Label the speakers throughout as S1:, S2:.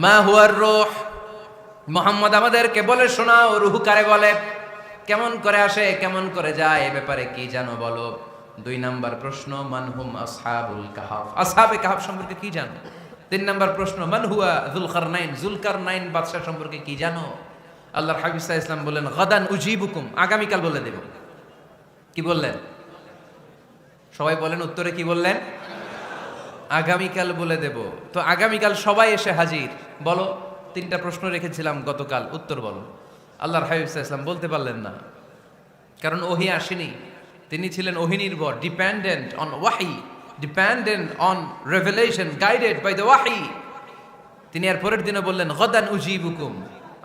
S1: মা হুয়ার রূহ, মুহাম্মদ আমাদেরকে বলে শোনাও রূহ কারে বলে, কেমন করে আসে, কেমন করে যায়, এ ব্যাপারে কি জানো বলো। 2 নাম্বার প্রশ্ন, মানহুম আসহাবুল কাহাফ, আসহাবে কাহাফ সম্পর্কে কি জানো। 3 নাম্বার প্রশ্ন, মান হুয়া যুলকারনাইন, যুলকারনাইন বাদশা সম্পর্কে কি জানো। আল্লাহর হাবিব সাল্লাল্লাহু আলাইহি ওয়াসাল্লাম বললেন গাদান উজিবুকুম, আগামীকাল বলে দেব। কি বললেন? সবাই বলেন উত্তরে কি বললেন? আগামীকাল বলে দেব। তো আগামীকাল সবাই এসে হাজির। বলো, 3টা প্রশ্ন রেখেছিলাম গতকাল, উত্তর বলো। আল্লাহর হাবিব সাল্লাল্লাহু আলাইহি ওয়াসাল্লাম বলতে পারলেন না, কারণ ওহী আসেনি। তিনি ছিলেন ওহী নির্ভর, dependent on wahi, dependent on revelation, guided by the wahi. তিনি এর পরের দিনে বললেন গাদান উজিবুকুম,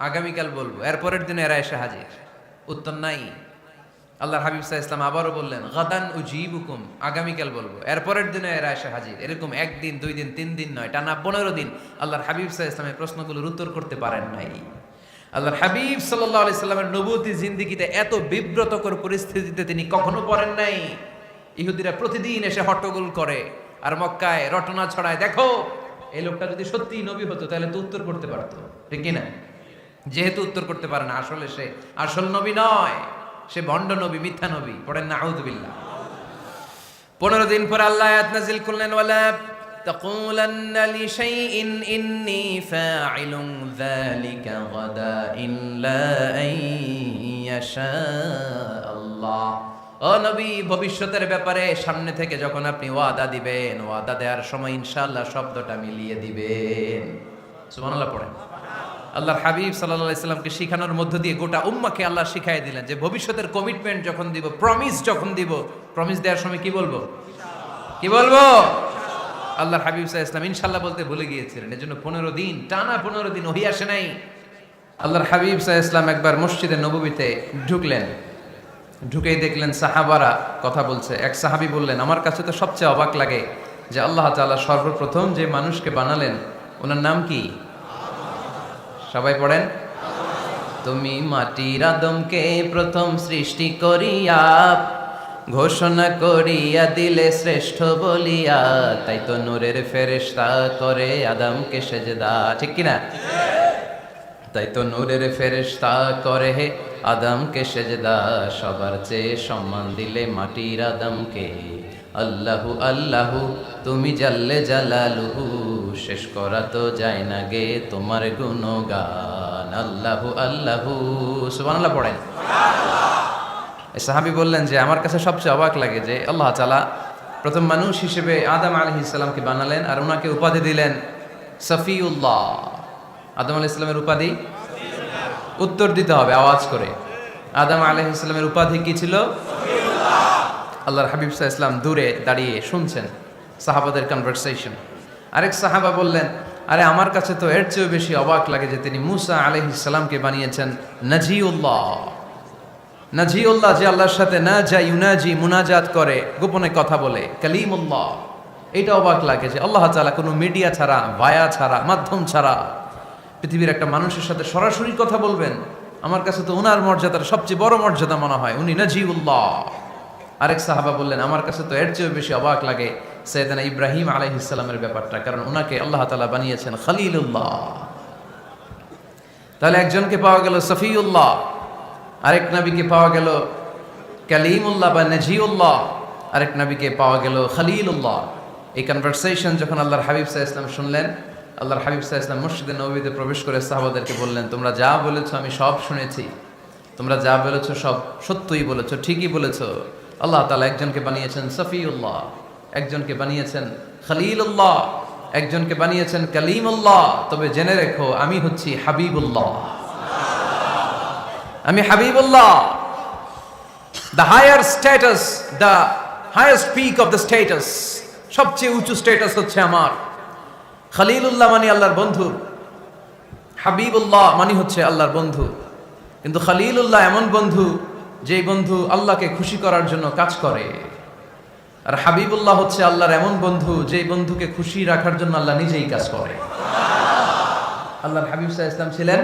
S1: আগামীকাল বলবো। এর পরের দিনে এরা এসে হাজির, উত্তর নাই। আল্লাহর হাবিব সাল্লাল্লাহু আলাইহি ওয়াসাল্লাম আবারও বললেন গাদান উজিবুকুম, আগামীকাল বলবো। এর পরের দিনে এরা এসে হাজির। এরকম 1 দিন 2 দিন 3 দিন নয়, টানা 15 দিন আল্লাহর হাবিব সাল্লাল্লাহু আলাইহি ওয়াসাল্লামের প্রশ্নগুলোর উত্তর করতে পারেন নাই। আল্লাহর হাবিব সাল্লাল্লাহু আলাইহি সাল্লামের নবুয়তি জিন্দেগিতে এত বিব্রতকর পরিস্থিতিতে তিনি কখনো পড়েন নাই। ইহুদিরা প্রতিদিন এসে হট্টগোল করে আর মক্কায় রটনা ছড়ায়, দেখো এই লোকটা যদি সত্যিই নবী হতো তাহলে তো উত্তর করতে পারতো, ঠিক কি না? যেহেতু উত্তর করতে পারে না, আসলে সে আসল নবী নয়, সে ভণ্ড নবী, মিথ্যা নবী। পড়েন না আউযুবিল্লাহ। 15 দিন পর আল্লাহ আয়াত নাযিল করলেন, ওয়ালা তাকুলান্না লিশাইইন ইন্নী ফাইলুন যালিকা গাদা ইল্লা আইয়াশা আল্লাহ। ও নবী, ভবিষ্যতের ব্যাপারে সামনে থেকে যখন আপনি ওয়াদা দিবেন, ওয়াদা দেওয়ার সময় ইনশাআল্লাহ শব্দটা মিলিয়ে দিবেন। সুবহানাল্লাহ পড়েন। আল্লাহর হাবিব সাল্লাল্লাহু আলাইহি সাল্লামকে শিখানোর মধ্য দিয়ে গোটা উম্মাহকে আল্লাহ শিখাই দিলেন যে ভবিষ্যতের কমিটমেন্ট যখন দিব, প্রমিস যখন দিব, প্রমিস দেওয়ার সময় কি বলবো? কি বলবো? আল্লাহর হাবিব সাল্লাল্লাহু আলাইহি সাল্লাম ইনশাআল্লাহ বলতে ভুলে গিয়েছিলেন। এজন্য 15 দিন টানা 15 দিন ওহী আসে নাই। আল্লাহর হাবিব সাল্লাল্লাহু আলাইহি সাল্লাম একবার মসজিদে নববীতে ঢুকলেন, ঢুকেই দেখলেন সাহাবারা কথা বলছে। এক সাহাবী বললেন, আমার কাছে তো সবচেয়ে অবাক লাগে যে আল্লাহ তাআলা সর্বপ্রথম যে মানুষকে বানালেন ওনার নাম কি? সবাই পড়েন। তুমি মাটির আদমকে প্রথম সৃষ্টি করিয়া ঘোষণা করিয়া দিলে শ্রেষ্ঠ বলিয়া, তাই তো নূরের ফেরেশতা করে আদমকে সেজদা, ঠিক কিনা? তাই তো নূরের ফেরেশতা করে আদমকে সেজদা, সবার চেয়ে সম্মান দিলে মাটির আদমকে। আল্লাহু আল্লাহু তুমি জাল্লে জালালুহু, শেষ করা তো যায় না গে তোমার গুণগান। আল্লাহু আল্লাহু, সুবহানাল্লাহ পড়েন। সাহাবী বললেন যে আমার কাছে সবচেয়ে অবাক লাগে যে আল্লাহ তাআলা প্রথম মানুষ হিসেবে আদম আলাইহিস সালামকে বানালেন আর ওনাকে উপাধি দিলেন সফিউল্লাহ। আদম আলাইহিস সালামের উপাধি উত্তর দিতে হবে আওয়াজ করে। আদম আলাইহিস সালামের উপাধি কি ছিল? আল্লাহর হাবিব সাল্লাল্লাহু আলাইহি ওয়াসাল্লাম দূরে দাঁড়িয়ে শুনছেন সাহাবাদের কনভারসেশন। আরেক সাহাবা বললেন, আরে আমার কাছে তো এর চেয়েও বেশি অবাক লাগে যে তিনি মুসা আলাইহিস সালামকে বানিয়েছেন নাজিউল্লাহ। নাজিউল্লাহ যে আল্লাহর সাথে না যা ইউনাজি মুনাজাত করে, গোপনে কথা বলে, কালিমুল্লাহ। এটা অবাক লাগে যে আল্লাহ তাআলা কোনো মিডিয়া ছাড়া, ভায়া ছাড়া, মাধ্যম ছাড়া পৃথিবীর একটা মানুষের সাথে সরাসরি কথা বলবেন। আমার কাছে তো ওনার মর্যাদার সবচেয়ে বড় মর্যাদা মনে হয়, উনি নাজিউল্লাহ। আরেক সাহাবা বললেন, আমার কাছে তো এর চেয়েও বেশি অবাক লাগে সাইয়েদনা ইব্রাহিম আলাইহিস সালামের ব্যাপারটা, কারণ ওনাকে আল্লাহ তাআলা বানিয়েছেন খলিলুল্লাহ। তাহলে একজনকে পাওয়া গেল সফিউল্লাহ, আরেক নবীকে পাওয়া গেল কালিমুল্লাহ বা নাজিউল্লাহ, আরেক নবীকে পাওয়া গেল খলিলুল্লাহ। এই কনভারসেশন যখন আল্লাহর হাবিব সাল্লাল্লাহু আলাইহি ওয়াসাল্লাম শুনলেন, আল্লাহর হাবিব সাল্লাল্লাহু আলাইহি ওয়াসাল্লাম মসজিদে নববীতে প্রবেশ করে সাহাবাদেরকে বললেন, তোমরা যা বলেছো আমি সব শুনেছি, তোমরা যা বলেছো সব সত্যই বলেছো, ঠিকই বলেছো। আল্লাহ তাআলা একজনকে বানিয়েছেন সফিউল্লাহ, একজনকে বানিয়েছেন খলিলুল্লাহ, একজনকে বানিয়েছেন কালিমুল্লাহ। তবে জেনে রেখো আমি হচ্ছি হাবিবুল্লাহ, আমি Habibullah. The higher status, the highest peak of the status, সবচেয়ে উঁচু স্ট্যাটাস হচ্ছে আমার। খলিলুল্লাহ মানে আল্লাহর বন্ধু, হাবিবুল্লাহ মানে হচ্ছে আল্লাহর বন্ধু। কিন্তু খলিলুল্লাহ এমন বন্ধু যেই বন্ধু আল্লাহকে খুশি করার জন্য কাজ করে, আর হাবিবুল্লাহ হচ্ছে আল্লাহর এমন বন্ধু যেই বন্ধুকে খুশি রাখার জন্য আল্লাহ নিজেই কাজ করে। আল্লাহর হাবিব সাল্লাল্লাহু আলাইহি ওয়াসাল্লাম ছিলেন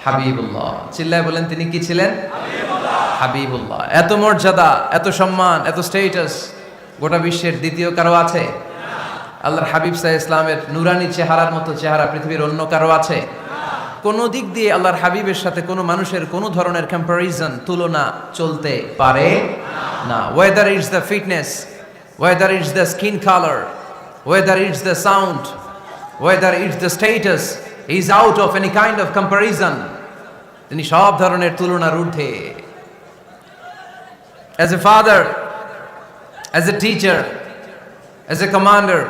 S1: হাবিবুল্লাহ। চিল্লায় বলেন, তিনি কি ছিলেন? হাবিবুল্লাহ। এত মর্যাদা, এত সম্মান, এত স্ট্যাটাস গোটা বিশ্বের দ্বিতীয় কারো আছে? আল্লাহর হাবিব সাল্লাল্লাহু আলাইহি ইসলামের নুরানি চেহারার মতো চেহারা পৃথিবীর অন্য কারো আছে? কোনো দিক দিয়ে আল্লাহর হাবিবের সাথে কোনো মানুষের কোনো ধরনের কম্প্যারিজন, তুলনা চলতে পারে না। Whether it's the fitness, whether it's the skin colour, whether it's the sound, whether it's the status, is out of any kind of comparison. তিনি সব ধরনের তুলনার ঊর্ধ্বে। As a father, as a teacher, as a commander,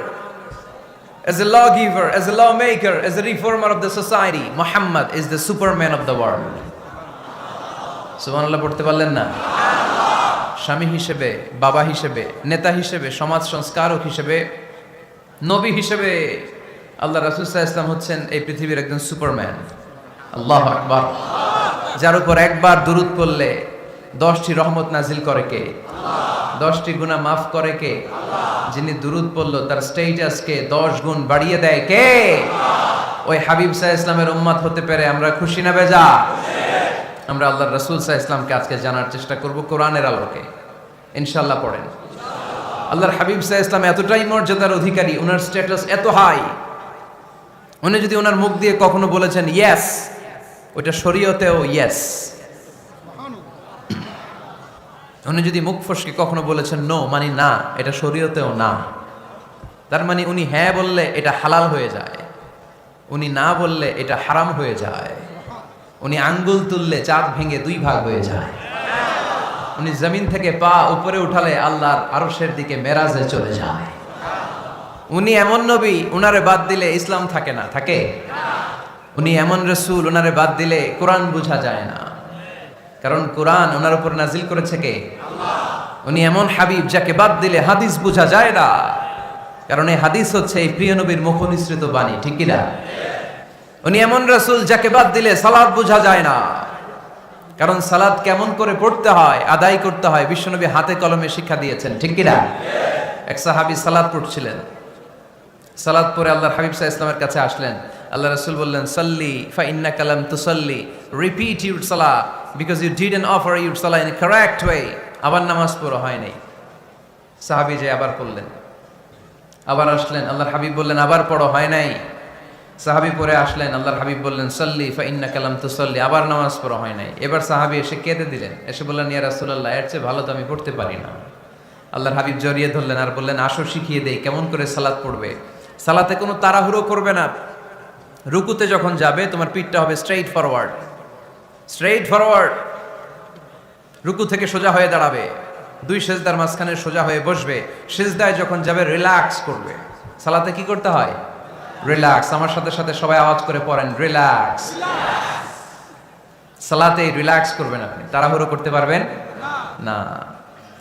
S1: as a lawgiver, as a lawmaker, as a reformer of the society, Muhammad is the superman of the world. সুবহানাল্লাহ পড়তে পারলেন না? স্বামী হিসেবে, বাবা হিসেবে, নেতা হিসেবে, সমাজ সংস্কারক হিসেবে, নবী হিসেবে আল্লাহ রাসূল সাল্লাল্লাহু আলাইহি ওয়াসাল্লাম হচ্ছেন এই পৃথিবীর একজন সুপারম্যান। আল্লাহু আকবার। যার উপর একবার দুরূদ পড়লে 10টি রহমত নাজিল করে কে? 10টি গুনাহ মাফ করে কে? যিনি দুরূদ পড়ল তার স্ট্যাটাসকে 10 গুণ বাড়িয়ে দেয় কে? ওই হাবিব সাল্লাল্লাহু আলাইহি ওয়াসাল্লামের উম্মত হতে পেরে আমরা খুশি না বেজা? আমরা আল্লাহর রাসূল সাল্লাল্লাহু আলাইহি ওয়াসাল্লামকে আজকে জানার চেষ্টা করব কোরআনের আলোকে। ইনশাআল্লাহ পড়েন। আল্লাহর হাবিব সাল্লাল্লাহু আলাইহি ওয়াসাল্লাম এতটাই মর্যাদার অধিকারী, ওনার স্ট্যাটাস এত হাই, উনি যদি ওনার মুখ দিয়ে কখনো বলেছেন ইয়েস, ওটা শরীয়তেও ইয়েস। উনি যদি মুখ ফসকে কখনো বলেছেন নো, মানে না, এটা শরীয়তেও না। তার মানে উনি হ্যাঁ বললে এটা হালাল হয়ে যায়, উনি না বললে এটা হারাম হয়ে যায়। উনি আঙ্গুল তুললে চাঁদ ভেঙে 2 ভাগ হয়ে যায়। উনি জমিন থেকে পা উপরে উঠালে আল্লাহর আরশের দিকে মেরাজে চলে যায়। উনি এমন নবী, উনারে বাদ দিলে ইসলাম থাকে না, থাকে? উনি এমন রাসূল, উনারে বাদ দিলে কোরআন বোঝা যায় না, কারণ কোরআন ওনার উপর নাজিল করেছে কে? আল্লাহ। উনি এমন হাবিব যাকে বাদ দিলে হাদিস বোঝা যায় না, কারণ এই হাদিস হচ্ছে এই প্রিয় নবীর মুখনিসৃত বাণী, ঠিক কি না? উনি এমন রাসূল যাকে বাদ দিলে সালাত বোঝা যায় না, কারণ সালাত কেমন করে পড়তে হয়, আদায় করতে হয় বিশ্বনবী হাতে কলমে শিক্ষা দিয়েছেন, ঠিক কি না? এক সাহাবী সালাত পড়ছিলেন, সালাত পড়ে আল্লাহর হাবিব সাল্লাল্লাহু আলাইহি ওয়াসাল্লামের কাছে আসলেন। আল্লাহ রাসূল বললেন সাল্লি ফা ইন্নাকা লাম তুসাল্লি, রিপিট ইউর সালাহ because you didn't offer your সালাহ ইন এ কারেক্ট ওয়ে। আবার নামাজ পড়া হয় নাই। সাহাবী যে আবার পড়লেন, আবার আসলেন, আল্লাহর হাবিব বললেন আবার পড়া হয় নাই। সাহাবী পরে আসলেন, আল্লাহর হাবিব বললেন সাল্লি ফা ইন্নাকা লাম তুসাল্লি, আবার নামাজ পড়া হয় নাই। এবার সাহাবী এসে কেঁদে দিলেন, এসে বললেন ইয়া রাসূলুল্লাহ, এর চেয়ে ভালো তো আমি পড়তে পারি না। আল্লাহর হাবিব জড়িয়ে ধরলেন আর বললেন আসো শিখিয়ে দেই কেমন করে সালাত পড়বে। সালাতে কোনো তাড়াহুড়ো করবে না। রুকুতে যখন যাবে তোমার পিঠটা হবে স্ট্রেইট ফরওয়ার্ড, স্ট্রেইট ফরওয়ার্ড। রুকু থেকে সোজা হয়ে দাঁড়াবে, 2 সেজদার মাঝখানে সোজা হয়ে বসবে। সিজদায় যখন যাবে রিল্যাক্স করবে। সালাতে কি করতে হয়? রিল্যাক্স। আমার সাথে সাথে সবাই আওয়াজ করে পড়েন রিল্যাক্স। সালাতে রিল্যাক্স করবেন আপনি, তাড়াহুড়ো করতে পারবেন না।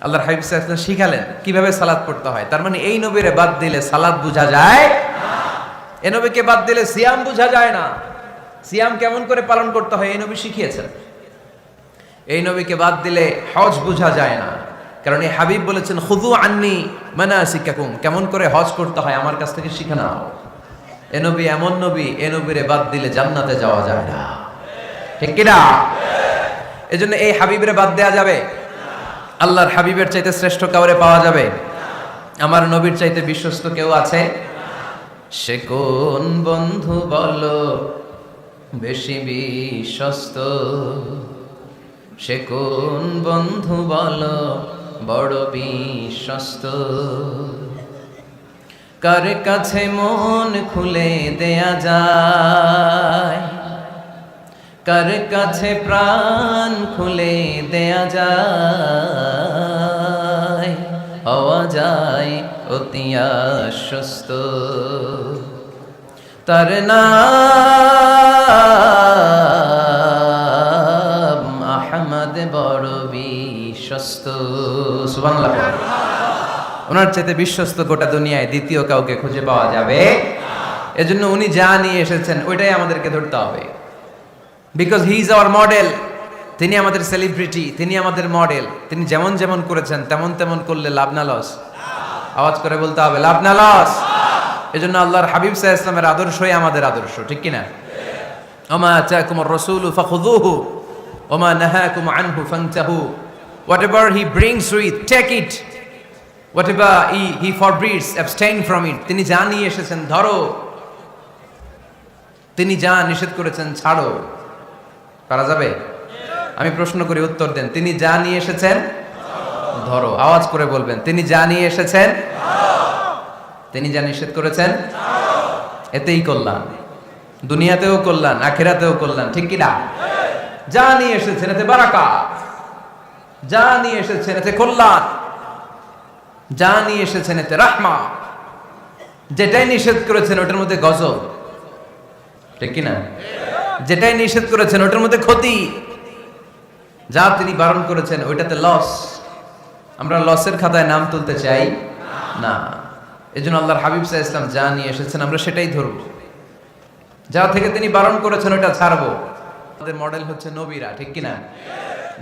S1: আল্লাহর হাবিব সাল্লাল্লাহু আলাইহি ওয়াসাল্লাম শিখালেন কিভাবে সালাত পড়তে হয়। তার মানে এই নবীরে বাদ দিলে সালাত বোঝা যায় না, এই নবীকে বাদ দিলে সিয়াম বোঝা যায় না। সিয়াম কেমন করে পালন করতে হয় এই নবী শিখিয়েছেন। এই নবীকে বাদ দিলে হজ বোঝা যায় না, কারণ এই হাবিব বলেছেন খুযু আন্নী মানাসিকাকুম, কেমন করে হজ করতে হয় আমার কাছ থেকে শিখে নাও। এই নবী এমন নবী, এই নবীরে বাদ দিলে জান্নাতে যাওয়া যায় না, ঠিক কি না? এজন্য এই হাবিবরে বাদ দেয়া যাবে? আল্লাহর হাবিবের চাইতে শ্রেষ্ঠ কাউরে পাওয়া যাবে? আমার নবীর চাইতে বিশ্বস্ত কেউ আছে? সে কোন বন্ধু বলো বেশি বিশ্বস্ত, সে কোন বন্ধু বলো বড় বিশ্বস্ত, কার কাছে মন খুলে দেয়া যায়, কার কাছে প্রাণ খুলে দেয়া যায়, হওয়া যায় অতি আশ্বস্ত। তার নাম আহমদ বড় বিশ্বস্ত। সুবহানাল্লাহ। ওনার চাইতে বিশ্বস্ত গোটা দুনিয়ায় দ্বিতীয় কাউকে খুঁজে পাওয়া যাবে? এজন্য উনি যা নিয়ে এসেছেন ওইটাই আমাদেরকে ধরতে হবে, because he is our model. তিনি আমাদের সেলিব্রিটি, তিনি আমাদের মডেল। তিনি যেমন যেমন করেছেন তেমন তেমন করলে লাভ না লস? আওয়াজ করে বলতে হবে লাভ না লস। এজন্য আল্লাহর হাবিব সাল্লাল্লাহু আলাইহি ওয়াসাল্লামের আদর্শই আমাদের আদর্শ, ঠিক কি না? ওমা আতাকুমুর রাসূলু ফাখুযুহু ওমা নাহাকুম আনহু ফান্তাহু। Whatever he brings with, take it. whatever he forbids, abstain from it. তিনি যা নিয়ে এসেছেন ধরো, তিনি যা নিষেধ করেছেন ছাড়ো। পারা যাবে? আমি প্রশ্ন করি, উত্তর দেন। তিনি যা নিয়ে এসেছেন ধরো। আওয়াজ করে বলবেন, তিনি যা নিয়ে এসেছেন, তিনি যা নিষেধ করেছেন, এতেই কল্যাণ। দুনিয়াতেও কল্যাণ, আখিরাতেও কল্যাণ, ঠিক কি না? যা নিয়ে এসেছেন এতে বারাকাত, যা নিয়ে এসেছেন এতে কল্যাণ, যা নিয়ে এসেছেন এতে রাহমা। যেটাই নিষেধ করেছেন ওটার মধ্যে গজব, ঠিক কি না? যেটাই নিষেধ করেছেন ওটার মধ্যে ক্ষতি, যা তিনি বারণ করেছেন ওইটাতে লস। আমরা লসের খাতায় নাম তুলতে চাই না। এজন্য আল্লাহর হাবিব সাল্লাল্লাহু আলাইহি ওয়াসাল্লাম যা নিয়ে এসেছেন আমরা সেটাই ধরব, যা থেকে তিনি বারণ করেছেন ওটা ছাড়বো। আমাদের মডেল হচ্ছে নবীরা, ঠিক কি না?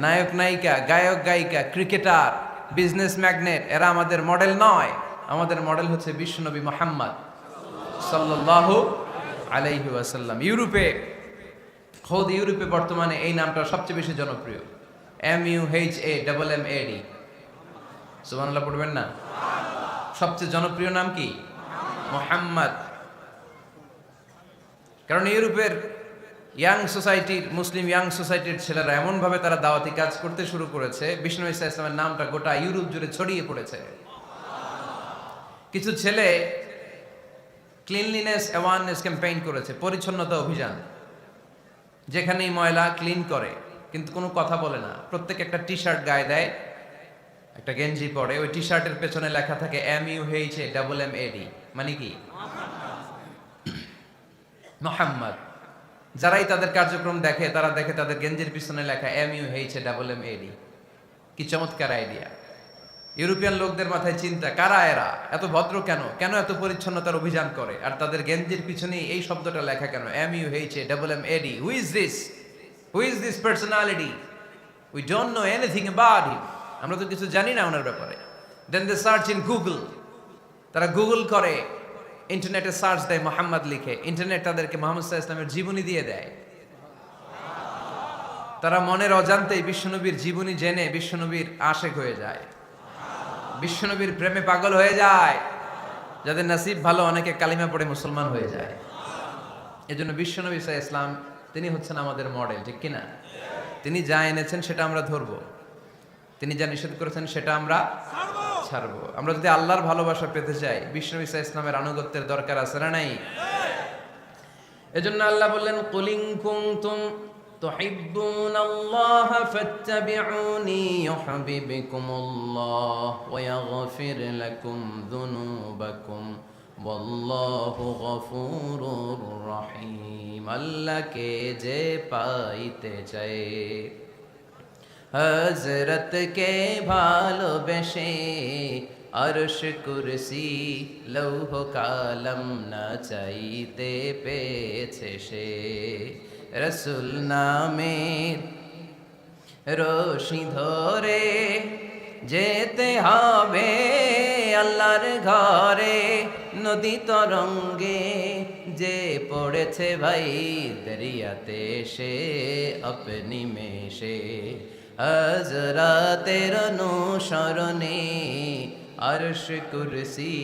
S1: নায়ক নায়িকা, গায়ক গায়িকা, ক্রিকেটার, বিজনেস ম্যাগনেট, এরা আমাদের মডেল নয়। আমাদের মডেল হচ্ছে বিশ্বনবী মুহাম্মদ সাল্লাল্লাহু আলাইহি ওয়াসাল্লাম। খোদ ইউরোপে বর্তমানে এই নামটা সবচেয়ে বেশি জনপ্রিয়, MUHAMMAD। সুবহানাল্লাহ পড়বেন না? সবচেয়ে জনপ্রিয় নাম কি? মুহাম্মদ। কারণ ইউরোপের ইয়াং সোসাইটির, মুসলিম ইয়াং সোসাইটির ছেলেরা এমনভাবে তারা দাওয়াতি কাজ করতে শুরু করেছে, বিষ্ণু ঈসা ইসলামের নামটা গোটা ইউরোপ জুড়ে ছড়িয়ে পড়েছে। কিছু ছেলে ক্লিনলিনেস অ্যাওয়ারনেস ক্যাম্পেইন করেছে, পরিচ্ছন্নতা অভিযান। যেখানেই ময়লা ক্লিন করে, কিন্তু কোনো কথা বলে না। প্রত্যেক একটা টি শার্ট গায়ে দেয়, একটা গেঞ্জি পরে, ওই টি শার্টের পেছনে লেখা থাকে MUHAMMAD, মানে কি? মুহাম্মদ। যারাই তাদের কার্যক্রম দেখে তারা দেখে তাদের গেঞ্জির পিছনে লেখা MUHAMMAD। কি চমৎকার আইডিয়া! ইউরোপিয়ান লোকদের মাথায় চিন্তা, কারা এরা, এত ভদ্র কেন, কেন এত পরিচ্ছন্নতার অভিযান করে, আর তাদের গেঞ্জির পিছনে এই শব্দটা লেখা কেন, MUHAMMAD? Who is this personality? We don't know anything about him. আমরা তো কিছু জানি না ওনার ব্যাপারে। দেন দে সার্চ ইন গুগল। তারা গুগল করে, ইন্টারনেটে সার্চ দেয় মোহাম্মদ লিখে, ইন্টারনেট তাদেরকে মুহাম্মদ সাল্লাল্লাহু আলাইহি ওয়াসাল্লামের জীবনী দিয়ে দেয়। তারা মনের অজান্তেই বিশ্বনবীর জীবনী জেনে বিশ্বনবীর আশেক হয়ে যায়, বিশ্বনবীর প্রেমে পাগল হয়ে যায়। যাদের নসিব ভালো, অনেকে কালিমা পড়ে মুসলমান হয়ে যায়। এজন্য বিশ্বনবী সাল্লাল্লাহু আলাইহি ওয়াসাল্লাম তিনি হচ্ছেন আমাদের মডেল, ঠিক কিনা? তিনি যা এনেছেন সেটা আমরা ধরবো, তিনি যা নিষেধ করেছেন সেটা আমরা ছাড়বো। আমরা যদি আল্লাহর ভালোবাসা পেতে চাই, বিষ্ণু ঈসা ইসলামের আনুগত্যের দরকার আছে না নাই? এজন্য আল্লাহ বললেন, কুল ইন কুনতুম তুহিব্বুনাল্লাহা ফাত্তাবিউনি ইউহিব্বুকুমুল্লাহ ওয়া ইয়াগফির লাকুম যুনুবাকুম ওয়াল্লাহু গফুরুর রহিম। আল্লাহকে যে পাইতে চায়, হযরত কে ভালোবেসে, আরশ কুরসি লৌহ কালাম না চাইতে পেয়েছে সে। রসুল নামের রশি ধরে যেতে হবে আল্লাহর ঘরে। নদী তরঙ্গে যে পড়েছে ভাই দরিয়াতে, সে আপনি মেশে হযরতের অনুসরণে আরশ কুরসি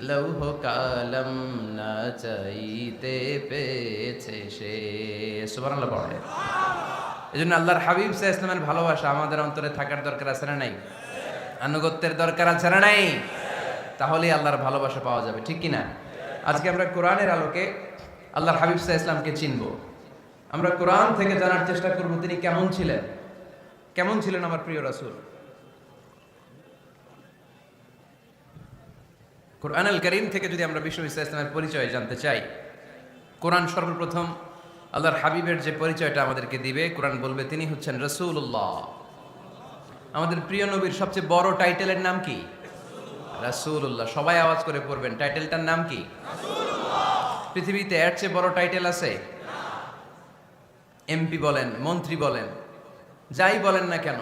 S1: লৌহ কালাম না চাইতে পেয়েছে সে। সুবহানাল্লাহ পড়ে। এজন্য আল্লাহর হাবিব সাল্লাল্লাহু আলাইহি ওয়াসাল্লামের ভালোবাসা আমাদের অন্তরে থাকার দরকার আছে না নাই? আনুগত্যের দরকার আছে না নাই? তাহলেই আল্লাহর ভালোবাসা পাওয়া যাবে, ঠিক কি না? আজকে আমরা কোরআনের আলোকে আল্লাহর হাবিব সাল্লাল্লাহু আলাইহি ওয়াসাল্লামকে চিনব। আমরা কোরআন থেকে জানার চেষ্টা করব তিনি কেমন ছিলেন, কেমন ছিলেন আমার প্রিয় রাসূল। কোরআনুল কারীম থেকে যদি আমরা বিষ্ণু ঈসা ইসলামের পরিচয় জানতে চাই, কোরআন সর্বপ্রথম আল্লাহর হাবিবের যে পরিচয়টা আমাদেরকে দিবে, কোরআন বলবে তিনি হচ্ছেন রাসূলুল্লাহ। আমাদের প্রিয় নবীর সবচেয়ে বড় টাইটেলের নাম কি? রাসূলুল্লাহ। সবাই আওয়াজ করে পড়বেন, টাইটেলটার নাম কি? রাসূলুল্লাহ। পৃথিবীতে এর চেয়ে বড় টাইটেল আছে? এমপি বলেন, মন্ত্রী বলেন, যাই বলেন না কেন,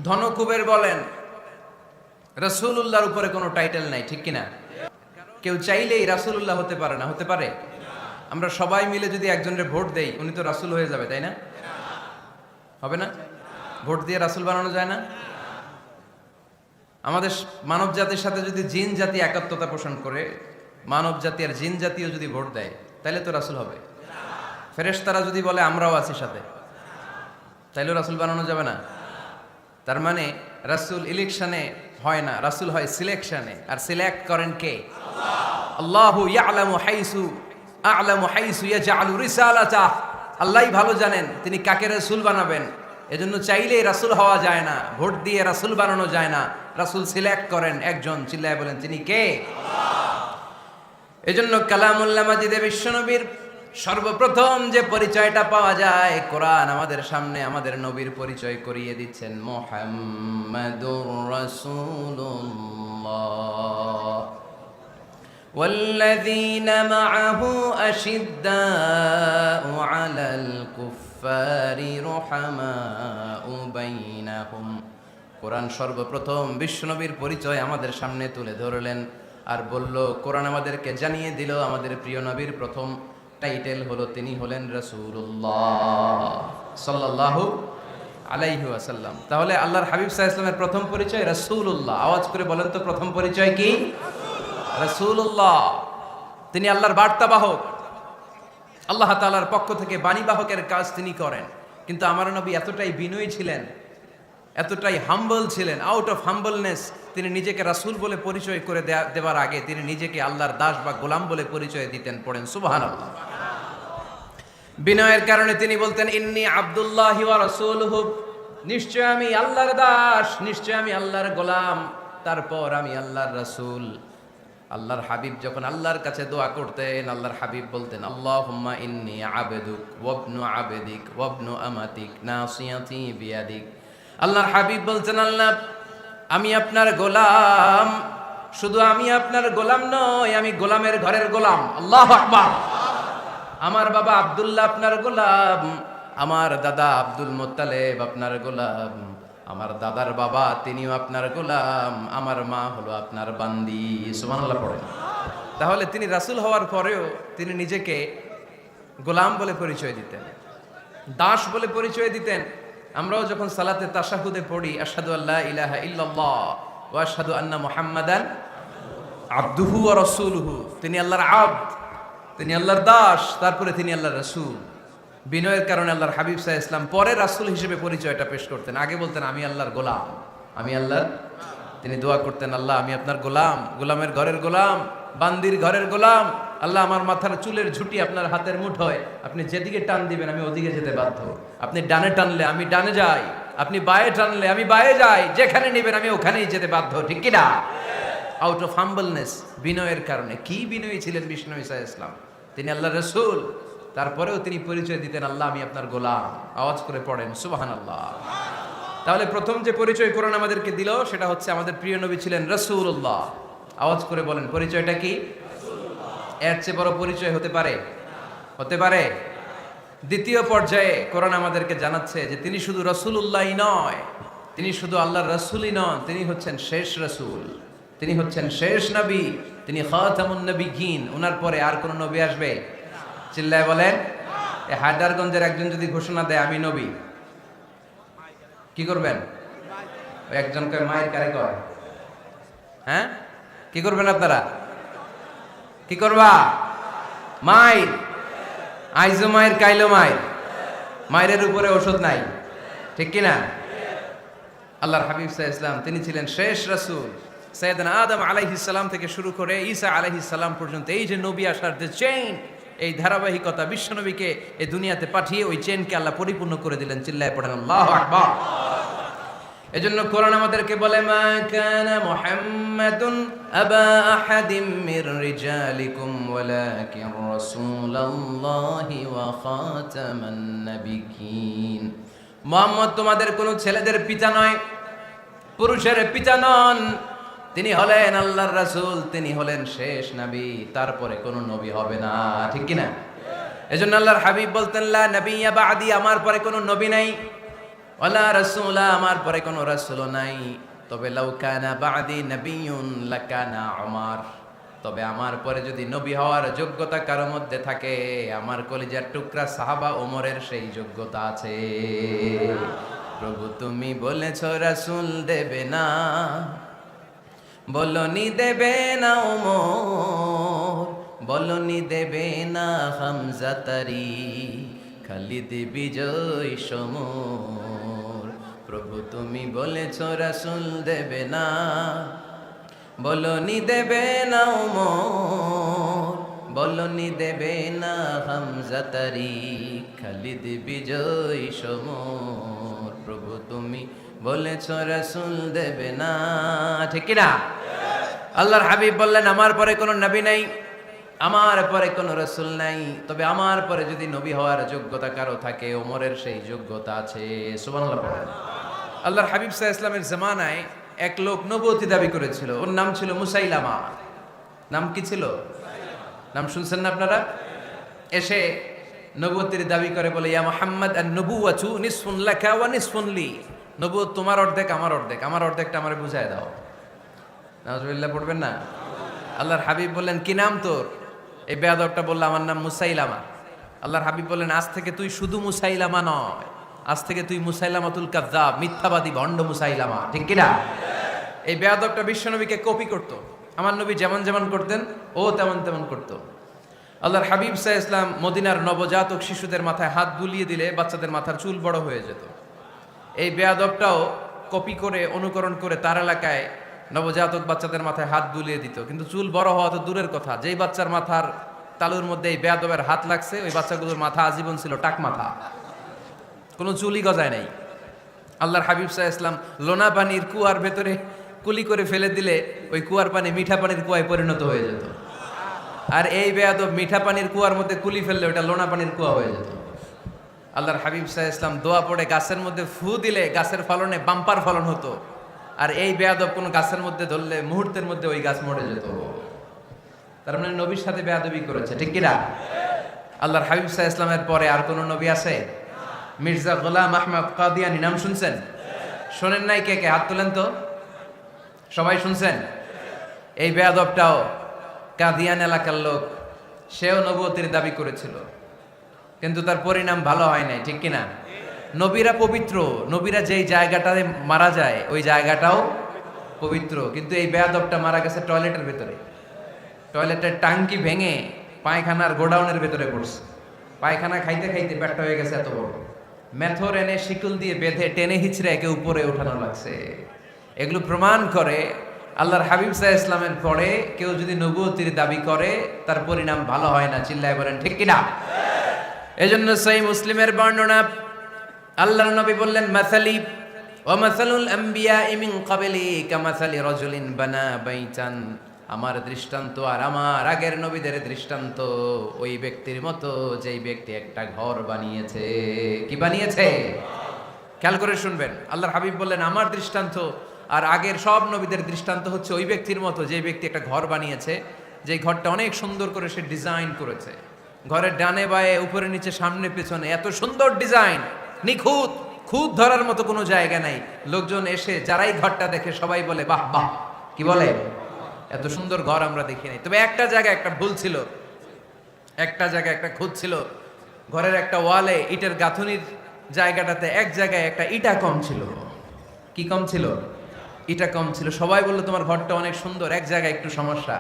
S1: ধনকুবের বলেন, রাসূলুল্লাহর উপরে কোনো টাইটেল নাই, ঠিক কিনা? কেউ চাইলেই রাসূলুল্লাহ হতে পারে না, হতে পারে? আমরা সবাই মিলে যদি একজনের ভোট দেই, উনি তো রাসূল হয়ে যাবে, তাই না? হবে না? ভোট দিয়ে রাসূল বানানো যায় না? আমাদের মানব জাতির সাথে যদি জিন জাতি একাত্মতা পোষণ করে, মানব জাতি আর জিন জাতিও যদি ভোট দেয়, তাহলে তো রাসূল হবে। ফেরেশতারা যদি বলে আমরাও আছি সাথে, তাইলেও রাসূল বানানো যাবে না। তার মানে রাসূল ইলেকশনে হয় না, রাসূল হয় সিলেকশনে। আর সিলেক্ট করেন কে? আল্লাহু ইয়ালামু হাইসু ইয়াজআলু রিসালাতাহ। আল্লাহই ভালো জানেন তিনি কাকে রাসূল বানাবেন। এজন্য চাইলেই রাসূল হওয়া যায় না, ভোট দিয়ে রাসূল বানানো যায় না। রাসূল সিলেক্ট করেন একজন, চিল্লায় বলেন তিনি কে? এজন্য কালামুল্লাহ মাজিদে বিশ্বনবীর সর্বপ্রথম যে পরিচয়টা পাওয়া যায়, কোরআন আমাদের সামনে আমাদের নবীর পরিচয় করিয়ে দিচ্ছেন, মুহাম্মাদুর রাসূলুল্লাহ ওয়াল্লাযীনা মাআহু আশিদ্দাউ আলাল কুফফারি রুহামাউ বাইনাহুম। কোরআন সর্বপ্রথম বিশ্বনবীর পরিচয় আমাদের সামনে তুলে ধরলেন আর বলল, কোরআন আমাদেরকে জানিয়ে দিল আমাদের প্রিয় নবীর প্রথম টাইটেল হলো তিনি হলেন রাসূলুল্লাহ সাল্লাল্লাহু আলাইহি ওয়াসাল্লাম। তাহলে আল্লাহর হাবিব সাল্লাল্লাহু আলাইহি ওয়াসাল্লামের প্রথম পরিচয় রাসূলুল্লাহ। আওয়াজ করে বলেন তো প্রথম পরিচয় কি? রাসূলুল্লাহ। তিনি আল্লাহর বার্তাবাহক, আল্লাহ তাআলার পক্ষ থেকে বাণীবাহকের কাজ তিনি করেন। কিন্তু আমার নবী এতটাই বিনয়ী ছিলেন, এতটাই হাম্বল ছিলেন, আউট অফ হাম্বলনেস তিনি নিজেকে রাসূল বলে পরিচয় করে দেওয়ার আগে তিনি নিজেকে আল্লাহর দাস বা গোলাম বলে পরিচয় দিতেন। পড়েন সুবহানাল্লাহ। বিনয়ের কারণে তিনি বলতেন, ইন্নী আব্দুল্লাহি ওয়া রাসূলুহু, নিশ্চয় আমি আল্লাহর দাস, নিশ্চয় আমি আল্লাহর গোলাম, তারপর আমি আল্লাহর রাসূল। আল্লাহর হাবিব যখন আল্লাহর কাছে দোয়া করতেন, আল্লাহর হাবিব বলতেন, আল্লাহুম্মা ইন্নী আবদুক ওয়াবনু আবদিক ওয়াবনু আমাতিক নাসিয়াতি বিয়াদিক। আল্লাহর হাবিব বলছেন, আল্লাহ আমি আপনার গোলাম, শুধু আমি আপনার গোলাম নই, আমি গোলামের ঘরের গোলাম। আল্লাহু আকবার। আমার বাবা আব্দুল্লাহ আপনার গোলাম, আমার দাদা আব্দুল মুত্তালিব আপনার গোলাম, আমার দাদার বাবা তিনিও আপনার গোলাম, আমার মা হলো আপনার বান্দি। সুবহানাল্লাহ পড়েন। তাহলে তিনি রাসূল হওয়ার পরেও তিনি নিজেকে গোলাম বলে পরিচয় দিতেন, দাস বলে পরিচয় দিতেন। আমরাও যখন সালাতে তাশাহুদে পড়ি, আশহাদু আল্লা ইলাহা ইল্লাল্লাহ ওয়া আশহাদু আন্না মুহাম্মাদান আবদুহু ওয়া রাসূলুহু, তিনি আল্লাহর আবদ, তিনি আল্লাহর দাস, তারপরে তিনি আল্লাহর রাসূল। বিনয়ের কারণে আল্লাহর হাবিব সাল্লাল্লাহু আলাইহি ওয়াসাল্লাম পরে রাসূল হিসেবে পরিচয়টা পেশ করতেন। আগে বলতেন আমি আল্লাহর গোলাম, আমি আল্লাহর। তিনি দোয়া করতেন, আল্লাহ আমি আপনার গোলাম, গোলামের ঘরের গোলাম, বান্দির ঘরের গোলাম। আল্লাহ আমার মাথার চুলের ঝুঁটি আপনার হাতের মুঠোয়, আপনি যেদিকে টান দিবেন আমি ওদিকে যেতে বাধ্য। আপনি ডানে টানলে আমি ডানে যাই, আপনি বায়ে টানলে আমি বায়ে যাই, যেখানে নেবেন আমি ওখানেই যেতে বাধ্য। ঠিক কি না? আউট অফ হাম্বলনেস, বিনয়ের কারণে। কি বিনয়ী ছিলেন বিষ্ণু ঈসা ইসলাম। তিনি আল্লাহর রাসূল, তারপরেও তিনি পরিচয় দিতেন, আল্লাহ আমি আপনার গোলাম। আওয়াজ করে পড়েন সুবহানাল্লাহ। তাহলে প্রথম যে পরিচয় কোরআন আমাদেরকে দিল সেটা হচ্ছে আমাদের প্রিয় নবী ছিলেন রাসূলুল্লাহ। আওয়াজ করে বলেন পরিচয়টা কি? এর চেয়ে বড় পরিচয় হতে পারে? হতে পারে? দ্বিতীয় পর্যায়ে কোরআন আমাদেরকে জানাচ্ছে যে তিনি শুধু রাসূলুল্লাহই নয়, তিনি শুধু আল্লাহর রাসূলই নন, তিনি হচ্ছেন শেষ রাসূল, তিনি হচ্ছেন শেষ নবী, তিনি খাতামুন নবিয়্যিন। ওনার পরে আর কোন নবী আসবে? চিল্লায় বলেন। এই হায়দারগঞ্জের একজন যদি ঘোষণা দেয় আমি নবী, কি করবেন? ওই একজন কয় মায়ের কারে কয়, হ্যাঁ কি করবেন আপনারা? কি করবা? মায়ের। আইজো মায়ের কাইলো মায়ের, মায়ের উপরে ওষুধ নাই। ঠিক কিনা? আল্লাহর হাবিব সাল্লাল্লাহু আলাইহি ওয়াসাল্লাম তিনি ছিলেন শেষ রাসূল। সাইয়েদনা আদম আলাইহিস সালাম থেকে শুরু করে ঈসা আলাইহিস সালাম পর্যন্ত এই যে নবী আসার যে চেইন, এই ধারাবাহিকতা, বিশ্বনবীকে এই দুনিয়াতে পাঠিয়ে ওই চেইনকে আল্লাহ পরিপূর্ণ করে দিলেন। চিল্লায় পড়েন আল্লাহু আকবার। এজন্য কোরআন আমাদেরকে বলে, মা কানা মুহাম্মাদুন আবা আহাদিম মির রিজালিকুম ওয়ালাকিন রাসূলুল্লাহি ওয়া খাতামান নাবিয়্যিন। মুহাম্মদ তোমাদের কোন ছেলেদের পিতা নয়, পুরুষের পিতা নন, তিনি হলেন আল্লাহর রাসূল, তিনি হলেন শেষ নবী, তারপরে কোন নবী হবে না। ঠিক কি না? এজন্য আল্লাহর হাবিব বলতেন, লা নাবিয়্যা বা'দি, আমার পরে কোন নবী নাই, ওয়ালা রাসূলা, আমার পরে কোন রাসূলও নাই। তবে লাউ কানা বা'দি নাবিয়্যুন লাকানা উমর, তবে আমার পরে যদি নবী হওয়ার যোগ্যতা কারো মধ্যে থাকে, আমার কলিজার টুকরা সাহাবা ওমরের সেই যোগ্যতা আছে। প্রভু তুমি বলেছ রাসূল দেবে না, বলনি দেবে না ওমর, বলনি দেবে না হামজা তারি, খালিদ বিজয় সমর। প্রভু তুমি বলেছ রাসূল দেবে না, বলনি দেবে না ওমর, বলনি দেবে না হামজা তারি, খালিদ বিজয় সমর। প্রভু তুমি বলেছ রাসূল দেবে না, ঠিক কি না? আল্লাহর হাবিব বললেন আমার পরে কোনো নবী নাই, আমার পরে কোনো রাসূল নাই, তবে আমার পরে যদি নবী হওয়ার যোগ্যতা কারো থাকে ওমরের সেই যোগ্যতা আছে। সুবহানাল্লাহ পড়েন। আল্লাহর হাবিব সাল্লাল্লাহু আলাইহি ওয়াসাল্লামের জামানায় এক লোক নবুয়তি দাবি করেছিল, ওর নাম ছিল মুসাইলামা। নাম কি ছিল? নাম শুনছেন না আপনারা? এসে নবুয়তির দাবি করে বলে, ইয়া মুহাম্মদ আন-নবুওয়াতু নিসফুন লাকা ওয়া নিসফুন লি। নবুয়ত তোমার অর্ধেক, আমার অর্ধেক, আমার অর্ধেকটা আমারে বুঝায় দাও। নাউজুবিল্লাহ পড়বেন না? আল্লাহর হাবিব বললেন কি নাম তোর? এই বেয়াদবটা বলল আমার নাম মুসাইলামা। আল্লাহর হাবিব বললেন আজ থেকে তুই শুধু মুসাইলামা নয়, আজ থেকে তুই মুসাইলামাতুল কাযযাব, মিথ্যাবাদী ভণ্ড মুসাইলামা, ঠিক কি না? এই বেয়াদবটা বিশ্বনবীকে কপি করত। আমার নবী যেমন যেমন করতেন ও তেমন তেমন করত। আল্লাহর হাবিব সাল্লাল্লাহু আলাইহি ওয়াসাল্লাম মদিনার নবজাতক শিশুদের মাথায় হাত বুলিয়ে দিলে বাচ্চাদের মাথার চুল বড় হয়ে যেত। এই বেয়াদবটাও কপি করে অনুকরণ করে তার এলাকায় নবজাতক বাচ্চাদের মাথায় হাত বুলিয়ে দিত, কিন্তু চুল বড় হওয়া তো দূরের কথা, যেই বাচ্চার মাথার তালুর মধ্যে এই বেয়াদবের হাত লাগছে ওই বাচ্চাগুলোর মাথা আজীবন ছিল টাক মাথা, কোনো চুলই গজায় নাই। আল্লাহর হাবিব সাল্লাল্লাহু আলাইহি ওয়াসাল্লাম লোনা পানির কুয়ার ভেতরে কুলি করে ফেলে দিলে ওই কুয়ার পানি মিঠা পানির কুয়ায় পরিণত হয়ে যেত, আর এই বেয়াদব মিঠা পানির কুয়ার মধ্যে কুলি ফেললে ওটা লোনা পানির কুয়া হয়ে যেত। আল্লাহর হাবিব সাল্লাল্লাহু আলাইহি ওয়াসাল্লাম দোয়া পড়ে গাছের মধ্যে ফু দিলে গাছের ফলনে বাম্পার ফলন হতো, আর এই বেয়াদব কোন গাছের মধ্যে ধরলে মুহূর্তের মধ্যে ওই গাছ মরে যেত। তার মানে নবীর সাথে বেয়াদবি করেছে, ঠিক কি না? আল্লাহর হাবিব সাল্লাল্লাহু আলাইহি ওয়াসাল্লামের পরে আর কোন নবী আছে? মির্জা গোলাম আহমদ কাদিয়ানী নাম শুনছেন? শোনেন নাই? কে কে হাত তোলেন তো। সবাই শুনছেন? এই বেয়াদবটাও কাদিয়ান এলাকার লোক, সেও নবুয়তির দাবি করেছিল, কিন্তু তার পরিণাম ভালো হয় নাই, ঠিক কিনা? নবীরা পবিত্র, নবীরা যেই জায়গাটাতে মারা যায় ওই জায়গাটাও পবিত্র, কিন্তু এই বেয়াদবটা মারা গেছে টয়লেটের ভেতরে। টয়লেটের টাঙ্কি ভেঙে পায়খানার গোডাউনের ভেতরে পড়ছে, পায়খানা খাইতে খাইতে পেটটা হয়ে গেছে এত বড়, মেথর এনে শিকল দিয়ে বেঁধে টেনে হিচড়ে একে উপরে ওঠানো লাগছে। এগুলো প্রমাণ করে আল্লাহর হাবিব সাল্লাল্লাহু আলাইহি ওয়াসাল্লামের পরে কেউ যদি নবুয়তির দাবি করে তার পরিণাম ভালো হয় না। চিল্লায় বলেন ঠিক কিনা? এজন্য সহিহ মুসলিমের বর্ণনা, আল্লাহর নবী বললেন মাসালি ওয়া মাসালুল আম্বিয়া মিন ক্বাবলি কামাসালি রাজুলিন বানা বাইতান। আমার দৃষ্টান্ত আর আমার আগের নবীদের দৃষ্টান্ত ওই ব্যক্তির মতো যেই ব্যক্তি একটা ঘর বানিয়েছে। কি বানিয়েছে? খেয়াল করে শুনবেন। আল্লাহর হাবিব বললেন আমার দৃষ্টান্ত আর আগের সব নবীদের দৃষ্টান্ত হচ্ছে ওই ব্যক্তির মতো যে ব্যক্তি একটা ঘর বানিয়েছে, যে ঘরটা অনেক সুন্দর করে সে ডিজাইন করেছে। ঘরের ডানে বায়ে উপরে নিচে সামনে পেছনে এত সুন্দর ডিজাইন, নিখুঁত, খুঁত ধরার মতো কোনো জায়গা নাই। লোকজন এসে যারাই ঘরটা দেখে সবাই বলে বাহ বাহ। কি বলে? এত সুন্দর ঘর আমরা দেখি নাই। তবে একটা জায়গায় একটা ভুল ছিল, একটা জায়গায় একটা খুঁত ছিল। ঘরের একটা ওয়ালে ইটের গাঁথুনির জায়গাটাতে এক জায়গায় একটা ইটা কম ছিল। কি কম ছিল? ইটা কম ছিল। সবাই বললো তোমার ঘরটা অনেক সুন্দর, এক জায়গায় একটু সমস্যা,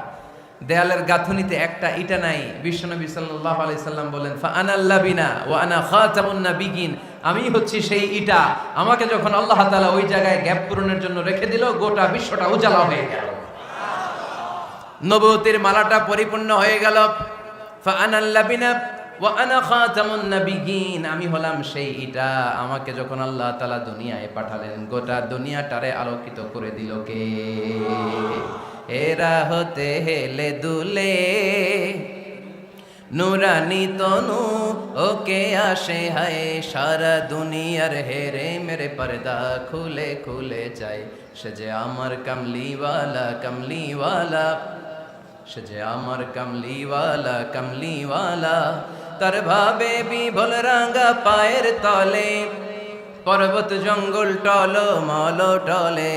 S1: দেয়ালের গাঁথুনিতে একটা ইটা নাই। বিশ্বনবী সাল্লাল্লাহু আলাইহি সাল্লাম বলেন ফা আনাল লাবিনা ওয়া আনা খাতামুন নাবিয়িন, আমি হচ্ছি সেই ইটা, আমাকে যখন আল্লাহ তাআলা ওই জায়গায় গ্যাপ পূরণের জন্য রেখে দিল গোটা বিশ্বটা উজালা হয়ে গেল, নবুয়তির মালাটা পরিপূর্ণ হয়ে গেল। ফা আনাল লাবিনা ওয়া আনা খাতামুন নাবিয়িন, আমি হলাম সেই ইটা, আমাকে যখন আল্লাহ তাআলা দুনিয়ায় পাঠালেন গোটা দুনিয়াটারে আলোকিত করে দিল কে? এরা হতে হেলে দুলে নুরানি তনু ওকে আসে হায়, সারা দুনিয়ার হেরে মেরে পর্দা খুলে খুলে যায়। সে যে আমার কামলিওয়ালা কামলিওয়ালা, সে যে আমার কামলিওয়ালা কামলিওয়ালা, তার ভাবে বিভোল রাঙা পায়ের তলে, পর্বত জঙ্গল টল মল টলে,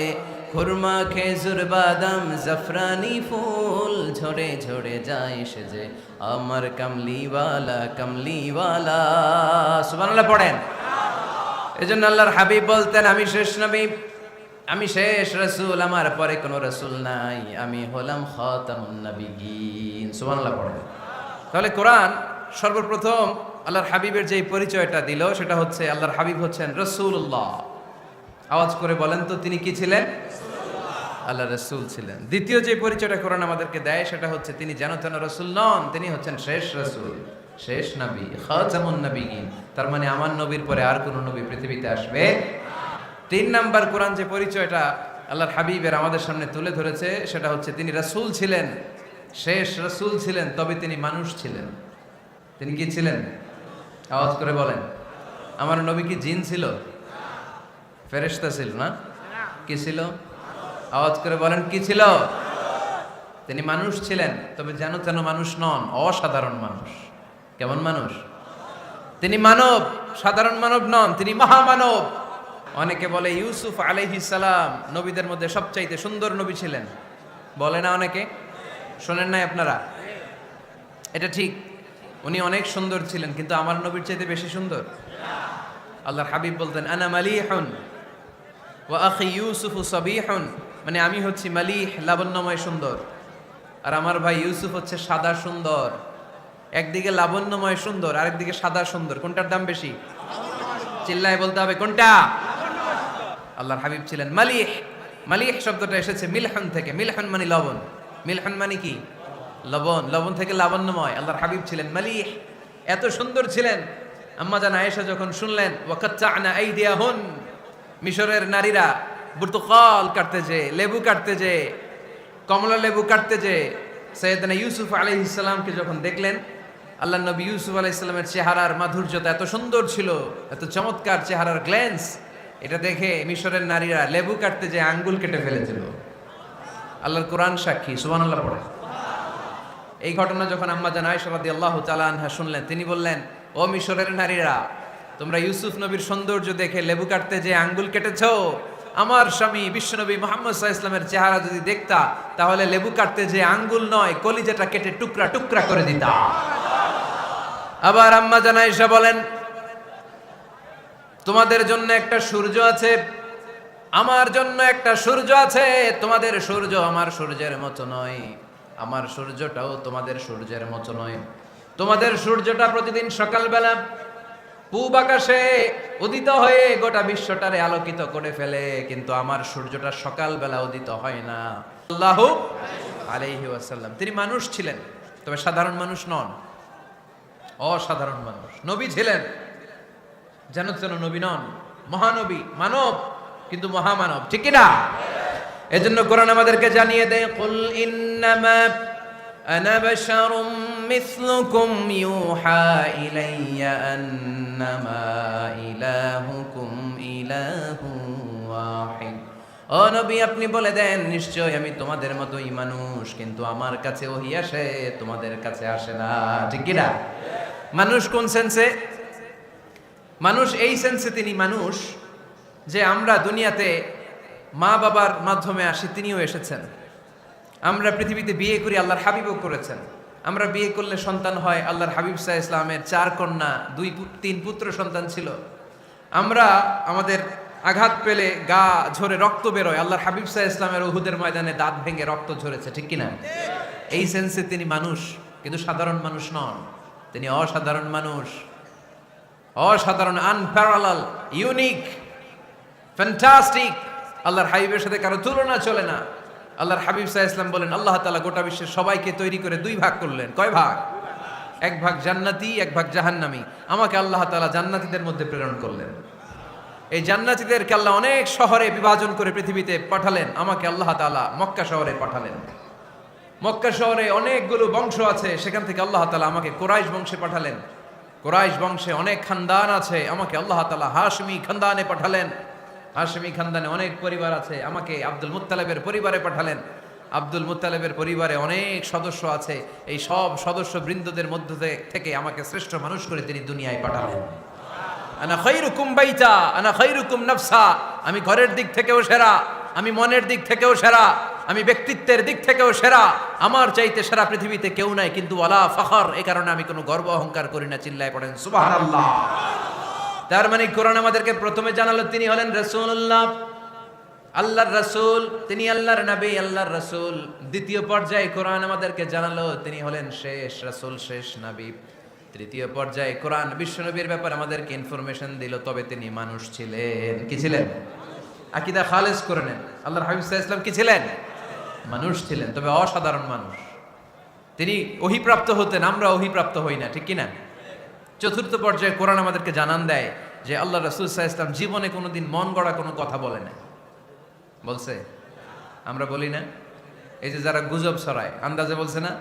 S1: খুরমা খেজুর বাদাম জাফরানি ফুল ঝরে ঝরে যায়। সে যে আমার কামলিওয়ালা কামলিওয়ালা। সুবহানাল্লাহ পড়েন। এজন্য আল্লাহর হাবিব বলতেন আমি শেষ নবী, আমি শেষ রাসূল, আমার পরে কোনো রাসূল নাই, আমি হলাম খাতামুন নবিয়্যিন। সুবহানাল্লাহ পড়ে। তাহলে কোরআন সর্বপ্রথম আল্লাহর হাবিবের যে পরিচয়টা দিল সেটা হচ্ছে আল্লাহর হাবিব হচ্ছেন রাসূলুল্লাহ। আওয়াজ করে বলেন তো তিনি কি ছিলেন? আল্লাহ রাসূল ছিলেন। দ্বিতীয় যে পরিচয়টা কোরআন আমাদেরকে দেয় সেটা হচ্ছে তিনি যেন তেন রাসূল নন, তিনি হচ্ছেন শেষ রাসূল, শেষ নবী, খাতামুন নবিয়্যিন। তার মানে আমার নবীর পরে আর কোনো নবী পৃথিবীতে আসবে। তিন নাম্বার কোরআন যে পরিচয়টা আল্লাহর হাবিবের আমাদের সামনে তুলে ধরেছে সেটা হচ্ছে তিনি রাসূল ছিলেন, শেষ রাসূল ছিলেন, তবে তিনি মানুষ ছিলেন। তিনি কি ছিলেন? আওয়াজ করে বলেন। আমার নবী কি জিন ছিল? ফেরেশতা ছিল না? কি ছিল? আওয়াজ করে বলেন কি ছিল? তিনি মানুষ ছিলেন, তবে যেন তেন মানুষ নন, অসাধারণ মানুষ। কেমন মানুষ? তিনি মানব, সাধারণ মানব নন, তিনি মহামানব। অনেকে বলে ইউসুফ আলাইহিস সালাম নবীদের মধ্যে সবচাইতে সুন্দর নবী ছিলেন, বলে না অনেকে? শোনেন নাই আপনারা? এটা ঠিক, উনি অনেক সুন্দর ছিলেন, কিন্তু আমার নবীর চাইতে বেশি সুন্দর। আল্লাহর হাবিব বলতেন আনা মালিহুন ওয়া আখি ইউসুফু সাবিহুন, মানে আমি হচ্ছি মালিহ, লাবণ্যময় সুন্দর, আর আমার ভাই ইউসুফ হচ্ছে সাদা সুন্দর। একদিকে লাবণ্যময় সুন্দর, আরেকদিকে সাদা সুন্দর, কোনটার দাম বেশি? চিল্লায় বলতে হবে কোনটা? আল্লাহর হাবিব ছিলেন মালিহ। মালিহ শব্দটা এসেছে মিলহন থেকে। মিলহন মানে লবণ, মিলহন মানে কি? লবণ। লবণ থেকে লাবণ্যময়। আল্লাহর হাবিব ছিলেন মালিহ, এত সুন্দর ছিলেন। আম্মা জান আয়েশা যখন শুনলেন ওয়াকাত্তা'না আইদিয়াহুন, মিশরের নারীরা বুর্তুকাল কাটতে যে, লেবু কাটতে যে, কমলা লেবু কাটতে যে সাইয়েদনা ইউসুফ আলাইহিস সালামকে যখন দেখলেন, আল্লাহ নবী ইউসুফ আলাইহিস সালামের চেহারার মাধুর্যতা এত সুন্দর ছিল, এত চমৎকার চেহারার গ্ল্যান্স, এটা দেখে মিশরের নারীরা লেবু কাটতে যে আঙ্গুল কেটে ফেলেছিল। আল্লাহর কোরআন সাক্ষী, সুবহানাল্লাহ পড়ে। এই ঘটনা যখন আম্মা জান আয়েশা রাদিয়াল্লাহু তাআলা আনহা শুনলেন, তিনি বললেন, ও মিশরের নারীরা, তোমরা ইউসুফ নবীর সৌন্দর্য দেখে লেবু কাটতে যে আঙ্গুল কেটেছো, আমার স্বামী বিশ্বনবী মুহাম্মদ সাল্লাল্লাহু আলাইহি ওয়াসাল্লামের চেহারা যদি দেখতা, তাহলে লেবু কাটতে যে আঙ্গুল নয়, কলিজাটা কেটে টুকরা টুকরা করে দিতা। আবার আম্মা জান আয়েশা বলেন, তোমাদের জন্য একটা সূর্য আছে, আমার জন্য একটা সূর্য আছে, তোমাদের সূর্য আমার সূর্যের মতো নয়, আমার সূর্যটাও তোমাদের সূর্যের মতো নয়। তোমাদের সূর্যটা প্রতিদিন সকালবেলা পূব আকাশে উদিত হয়ে গোটা বিশ্বটারে আলোকিত করে ফেলে, কিন্তু আমার সূর্যটা সকালবেলা উদিত হয় না। সাল্লাল্লাহু আলাইহি ওয়াসাল্লাম। তিনি মানুষ ছিলেন, তবে সাধারণ মানুষ নন, অসাধারণ মানুষ। নবী ছিলেন, যেন তেন নবী নন, মহানবী, মানব কিন্তু মহামানব, ঠিক না? এজন্য কোরআন আমাদেরকে জানিয়ে দেয়, কুল ইন্নামা আনা বাশারুম মিসলুকুম ইউহা ইলাইয়া আন্নামা ইলাহুকুম ইলাহুন ওয়াহিদ। ও নবী, আপনি বলে দেন, নিশ্চয় আমি তোমাদের মতোই মানুষ, কিন্তু আমার কাছে ওহী আসে, তোমাদের কাছে আসে না, ঠিক কি না? মানুষ কোন সেন্সে? মানুষ এই সেন্সে তিনি মানুষ যে আমরা দুনিয়াতে মা বাবার মাধ্যমে আসি, তিনিও এসেছেন। আমরা পৃথিবীতে বিয়ে করি, আল্লাহর হাবিবও করেছেন। আমরা বিয়ে করলে সন্তান হয়, আল্লাহর হাবিব সাল্লাল্লাহু আলাইহি ওয়াসাল্লামের 4 কন্যা, 3 পুত্র সন্তান ছিল। আমরা আমাদের আঘাত পেলে গা ঝরে রক্ত বেরোয়, আল্লাহর হাবিব সাল্লাল্লাহু আলাইহি ওয়াসাল্লামের উহুদের ময়দানে দাঁত ভেঙে রক্ত ঝরেছে, ঠিক কি না? এই সেন্সে তিনি মানুষ, কিন্তু সাধারণ মানুষ নন, তিনি অসাধারণ মানুষ, অসাধারণ, আনপ্যারালাল, ইউনিক, ফ্যান্টাস্টিক। আল্লাহর হাবিবের সাথে কারো তুলনা চলে না। আল্লাহর হাবিব সাল্লাল্লাহু আলাইহি ওয়াসাল্লাম বলেন, আল্লাহ তাআলা গোটা বিশ্বের সবাইকে তৈরি করে 2 ভাগ করলেন। কয় ভাগ? 1 ভাগ জান্নাতি, 1 ভাগ জাহান্নামী। আমাকে আল্লাহ তাআলা জান্নাতীদের মধ্যে প্রেরণ করলেন। এই জান্নাতীদেরকে আল্লাহ অনেক শহরে বিভাজন করে পৃথিবীতে পাঠালেন, আমাকে আল্লাহ তাআলা মক্কা শহরে পাঠালেন। মক্কা শহরে অনেকগুলো বংশ আছে, সেখান থেকে আল্লাহ তাআলা আমাকে কুরাইশ বংশে পাঠালেন। কুরাইশ বংশে অনেক খানদান আছে, আমাকে আল্লাহ তাআলা হাশমি খানদানে পাঠালেন। হাশমি খানদানে অনেক পরিবার আছে, আমাকে আব্দুল মুত্তালিবের পরিবারে পাঠালেন। আব্দুল মুত্তালিবের পরিবারে অনেক সদস্য আছে, এই সব সদস্য বৃন্দদের মধ্যে থেকে আমাকে শ্রেষ্ঠ মানুষ করে তিনি দুনিয়ায় পাঠালেন। আনা খায়রুকুম বাইতা আনা খায়রুকুম নাফসা, আমি ঘরের দিক থেকেও সেরা, আমি মনের দিক থেকেও সেরা, আমি ব্যক্তিত্বের দিক থেকেও সেরা, আমার চাইতে সেরা পৃথিবীতে কেউ নাই, কিন্তু ওয়ালা ফখর, এই কারণে আমি কোনো গর্ব অহংকার করি না। চিল্লায় পড়েন সুবহানাল্লাহ। তার মানে কোরআন আমাদেরকে প্রথমে জানালো তিনি হলেন রাসূলুল্লাহ, আল্লাহর রাসূল, তিনি আল্লাহর নবী, আল্লাহর রাসূল। দ্বিতীয় পর্যায়ে কোরআন আমাদেরকে জানালো তিনি হলেন শেষ রাসূল, শেষ নবী। তৃতীয় পর্যায়ে কোরআন বিশ্বনবীর ব্যাপারে আমাদেরকে ইনফরমেশন দিল, তবে তিনি মানুষ ছিলেন। কি ছিলেন? আকীদা খালেস করে নেন, আল্লাহর হাবিব সাল্লাল্লাহু আলাইহি ওয়াসাল্লাম কি ছিলেন? মানুষ ছিলেন, তবে অসাধারণ মানুষ। তিনি ওহীপ্রাপ্ত হতেন, আমরা ওহীপ্রাপ্ত হই না, ঠিক কি না? চতুর্থ পর্যায়ে কোরআন আমাদেরকে জানান দেয় যে আল্লাহ রাসূল সাল্লাল্লাহু আলাইহি ওয়াসাল্লাম জীবনে কোনোদিন মন গড়া কোনো কথা বলে না। বলছে? আমরা বলি না? এই যে যারা গুজব ছড়ায়, আন্দাজে বলছে না?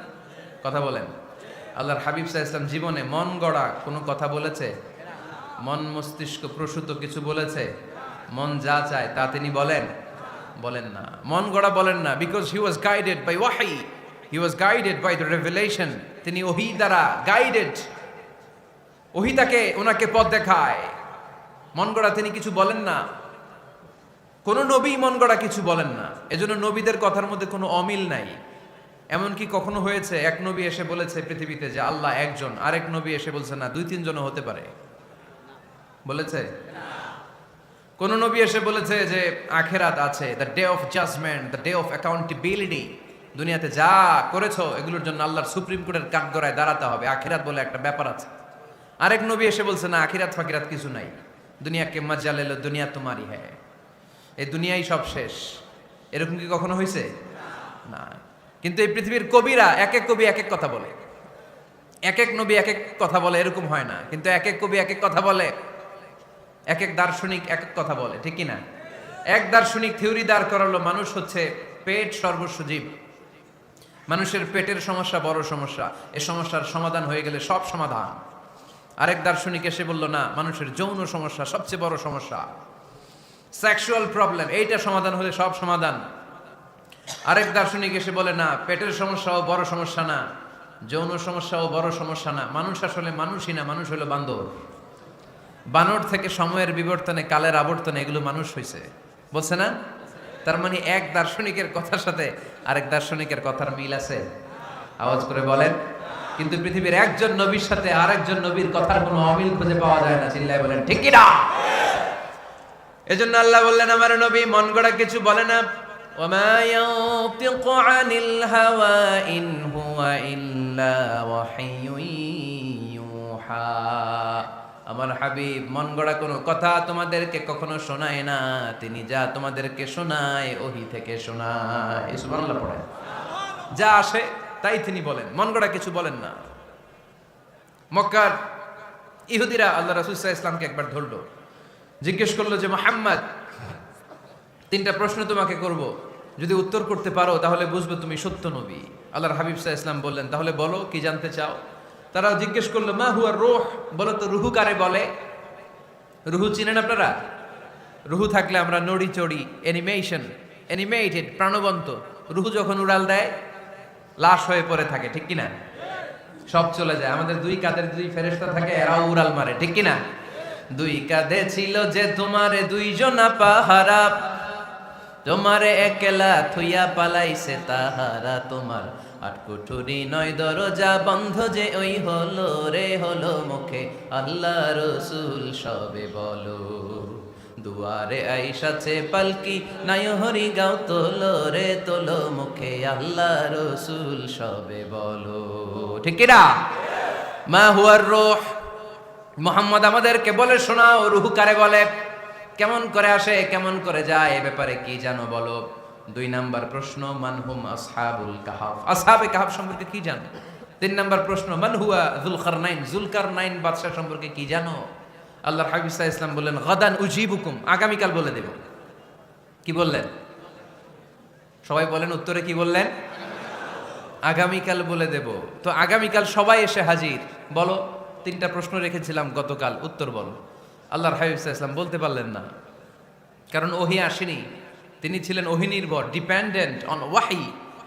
S1: কথা বলেন। আল্লাহর হাবিব সাল্লাল্লাহু আলাইহি ওয়াসাল্লাম জীবনে মন গড়া কোনো কথা বলেছে? মন মস্তিষ্ক প্রসূত কিছু বলেছে? মন যা চায় তা তিনি বলেন? বলেন না। মন গড়া বলেন না, because he was guided by ওয়াহি, he was guided by the revelation. তিনি ওহী দ্বারা গাইডেড, ওহী তাকে ওনাকে পথ দেখায়। মন গড়া তিনি কিছু বলেন না, কোন নবী মন গড়া কিছু বলেন না। এজন্য নবীদের কথার মধ্যে কোনো অমিল নাই। এমনকি কখনো হয়েছে এক নবী এসে বলেছে পৃথিবীতে যে আল্লাহ একজন, আরেক নবী এসে বলছে না দুই তিনজনও হতে পারে? বলেছে? কোন নবী এসে বলেছে যে আখিরাত আছে, the day of judgement, the day of accountability, দুনিয়াতে যা করেছো এগুলোর জন্য আল্লাহর সুপ্রিম কোর্টের কাঠগড়ায় দাঁড়াতে হবে, আখিরাত বলে একটা ব্যাপার আছে। আরেক নবী এসে বলছে না আখিরাত ফাকিরাত কিছু নাই, দুনিয়াকে মজা লেলো, দুনিয়া তোমারই হ্যায়, এই দুনিয়াই সব শেষ। এরকম কি কখনো হয়েছে? না। কিন্তু এই পৃথিবীর কবিরা এক এক কবি এক এক কথা বলে, এক এক নবী এক এক কথা বলে, এরকম হয় না। কিন্তু এক এক কবি এক এক কথা বলে, এক এক দার্শনিক এক এক কথা বলে, ঠিক কি না? এক দার্শনিক থিওরি দাঁড় করালো মানুষ হচ্ছে পেট সর্বস্ব জীব, মানুষের পেটের সমস্যা বড় সমস্যা, এই সমস্যার সমাধান হয়ে গেলে সব সমাধান। আরেক দার্শনিক এসে বলল না, মানুষের যৌন সমস্যা সবচেয়ে বড় সমস্যা, সেক্সুয়াল প্রবলেম, এইটা সমাধান হলে সব সমাধান। আরেক দার্শনিক এসে বলে না, পেটের সমস্যাও বড় সমস্যা না, যৌন সমস্যাও বড় সমস্যা না, মানুষ আসলে মানুষই না, মানুষ হলো বান্দর। বানর থেকে সময়ের বিবর্তনে, কালের আবর্তনে এগুলো মানুষ হয়েছে, বলছে না? তার মানে এক দার্শনিকের কথার সাথে আরেক দার্শনিকের কথার মিল আছে? আওয়াজ করে বলেন। কিন্তু পৃথিবীর একজন নবীর সাথে আরেকজন নবীর কথার কোনো অমিল খুঁজে পাওয়া যায় না, চিল্লায় বলেন ঠিক কি না? এজন্য আল্লাহ বললেন আমার নবী মন গড়া কিছু বলে না। ওমা ইয়ানতিকু আনিল হাওয়া ইন হুয়া ইল্লা ওয়াহিয়ুন ইউহা। আমার হাবিব মন গড়া কোনো কথা তোমাদেরকে কখনো শোনায় না, তিনি যা তোমাদেরকে শোনায় ওহী থেকে শোনায়। সুবহানাল্লাহ পড়েন। যা আসে তাই তিনি বলেন, মন গড়া কিছু বলেন না। মক্কার ইহুদিরা আল্লাহ রাসূল সাল্লাল্লাহু আলাইহি ওয়াসাল্লামকে একবার ধরলো, জিজ্ঞেস করলো যে মুহাম্মদ, তিনটা প্রশ্ন তোমাকে করব, যদি উত্তর করতে পারো তাহলে বুঝবে তুমি সত্য নবী। আল্লাহর হাবিব সাল্লাল্লাহু আলাইহি ওয়াসাল্লাম বললেন, তাহলে বলো কি জানতে চাও? তারা জিজ্ঞেস করলো মা হুয়া রূহ, বলো তো রুহু কারে বলে? রুহু চিনেন আপনারা? রুহু থাকলে আমরা নড়ি চড়ি, অ্যানিমেশন, অ্যানিমেটেড, প্রাণবন্ত। রুহু যখন উড়াল দেয় লাশ হয়ে পড়ে থাকে, ঠিক কিনা? সব চলে যায়। আমাদের দুই কাঁধের দুই ফেরেশতা থাকে, এরাও উড়াল মারে, ঠিক কিনা? দুই কাঁধে ছিল যে তোমারে দুইজনা পাহারা, তোমারে একলা থুইয়া পালাইছে তাহারা, তোমার আট কুঠুরি নয় দরজা বন্ধ যে ওই হলো রে হলো মুখে আল্লাহ রসুল সবে বলো, দুয়ারে আইসাছে পালকি নাই হরি গাও তোলো রে তোলো মুখে আল্লাহ রসুল সবে বলো, ঠিক কিনা? মা হুয়ার রূহ, মুহাম্মদ আমাদেরকে বলে শোনাও রুহু কারে বলে, কেমন করে আসে, কেমন করে যায়, এ ব্যাপারে কি জানো বলো। দুই নাম্বার প্রশ্ন মানহুম আসহাবুল কাহাফ, আসহাবে কাহাফ সম্পর্কে কি জানো? তিন নাম্বার প্রশ্ন মান হুয়া যুলকারনাইন, যুলকারনাইন বাদশা সম্পর্কে কি জানো? আল্লাহর হাবিব সাল্লাল্লাহু আলাইহি ওয়াসাল্লাম বললেন গাদান উজিবুকুম, আগামীকাল বলে দেব। কি বললেন? সবাই বলেন উত্তরে কি বললেন? আগামীকাল বলে দেব। তো আগামীকাল সবাই এসে হাজির, বলো তিনটা প্রশ্ন রেখেছিলাম গতকাল, উত্তর বলো। আল্লাহর হাবিব সাল্লাল্লাহু আলাইহি ওয়াসাল্লাম বলতে পারলেন না, কারণ ওহী আসেনি। তিনি ছিলেন ওহী নির্ভর, dependent on wahi,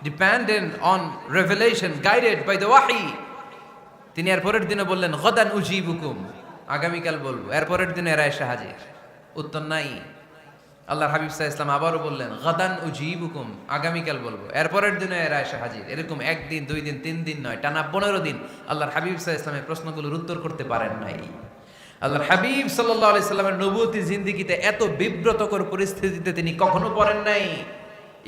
S1: dependent on revelation, guided by the wahi. তিনি এর পরের দিনে বললেন গাদান উজিবুকুম, আগামীকাল বলবো। এর পরের দিনে এরা এসে হাজির, উত্তর নাই। আল্লাহর হাবিব সাল্লাল্লাহু আলাইহি ওয়াসাল্লাম আবারও বললেন গাদান উজিবুকুম, আগামীকাল বলবো। এর পরের দিনে এরা এসে হাজির। এরকম একদিন, দুই দিন, তিন দিন নয়, টানা 15 দিন আল্লাহর হাবিব সাল্লাল্লাহু আলাইহি ওয়াসাল্লামের প্রশ্নগুলোর উত্তর করতে পারেন নাই। আল্লাহর হাবিব সাল্লাল্লাহু আলাইহি সাল্লামের নবুয়তি জিন্দেগিতে এত বিব্রতকর পরিস্থিতিতে তিনি কখনো পড়েন নাই।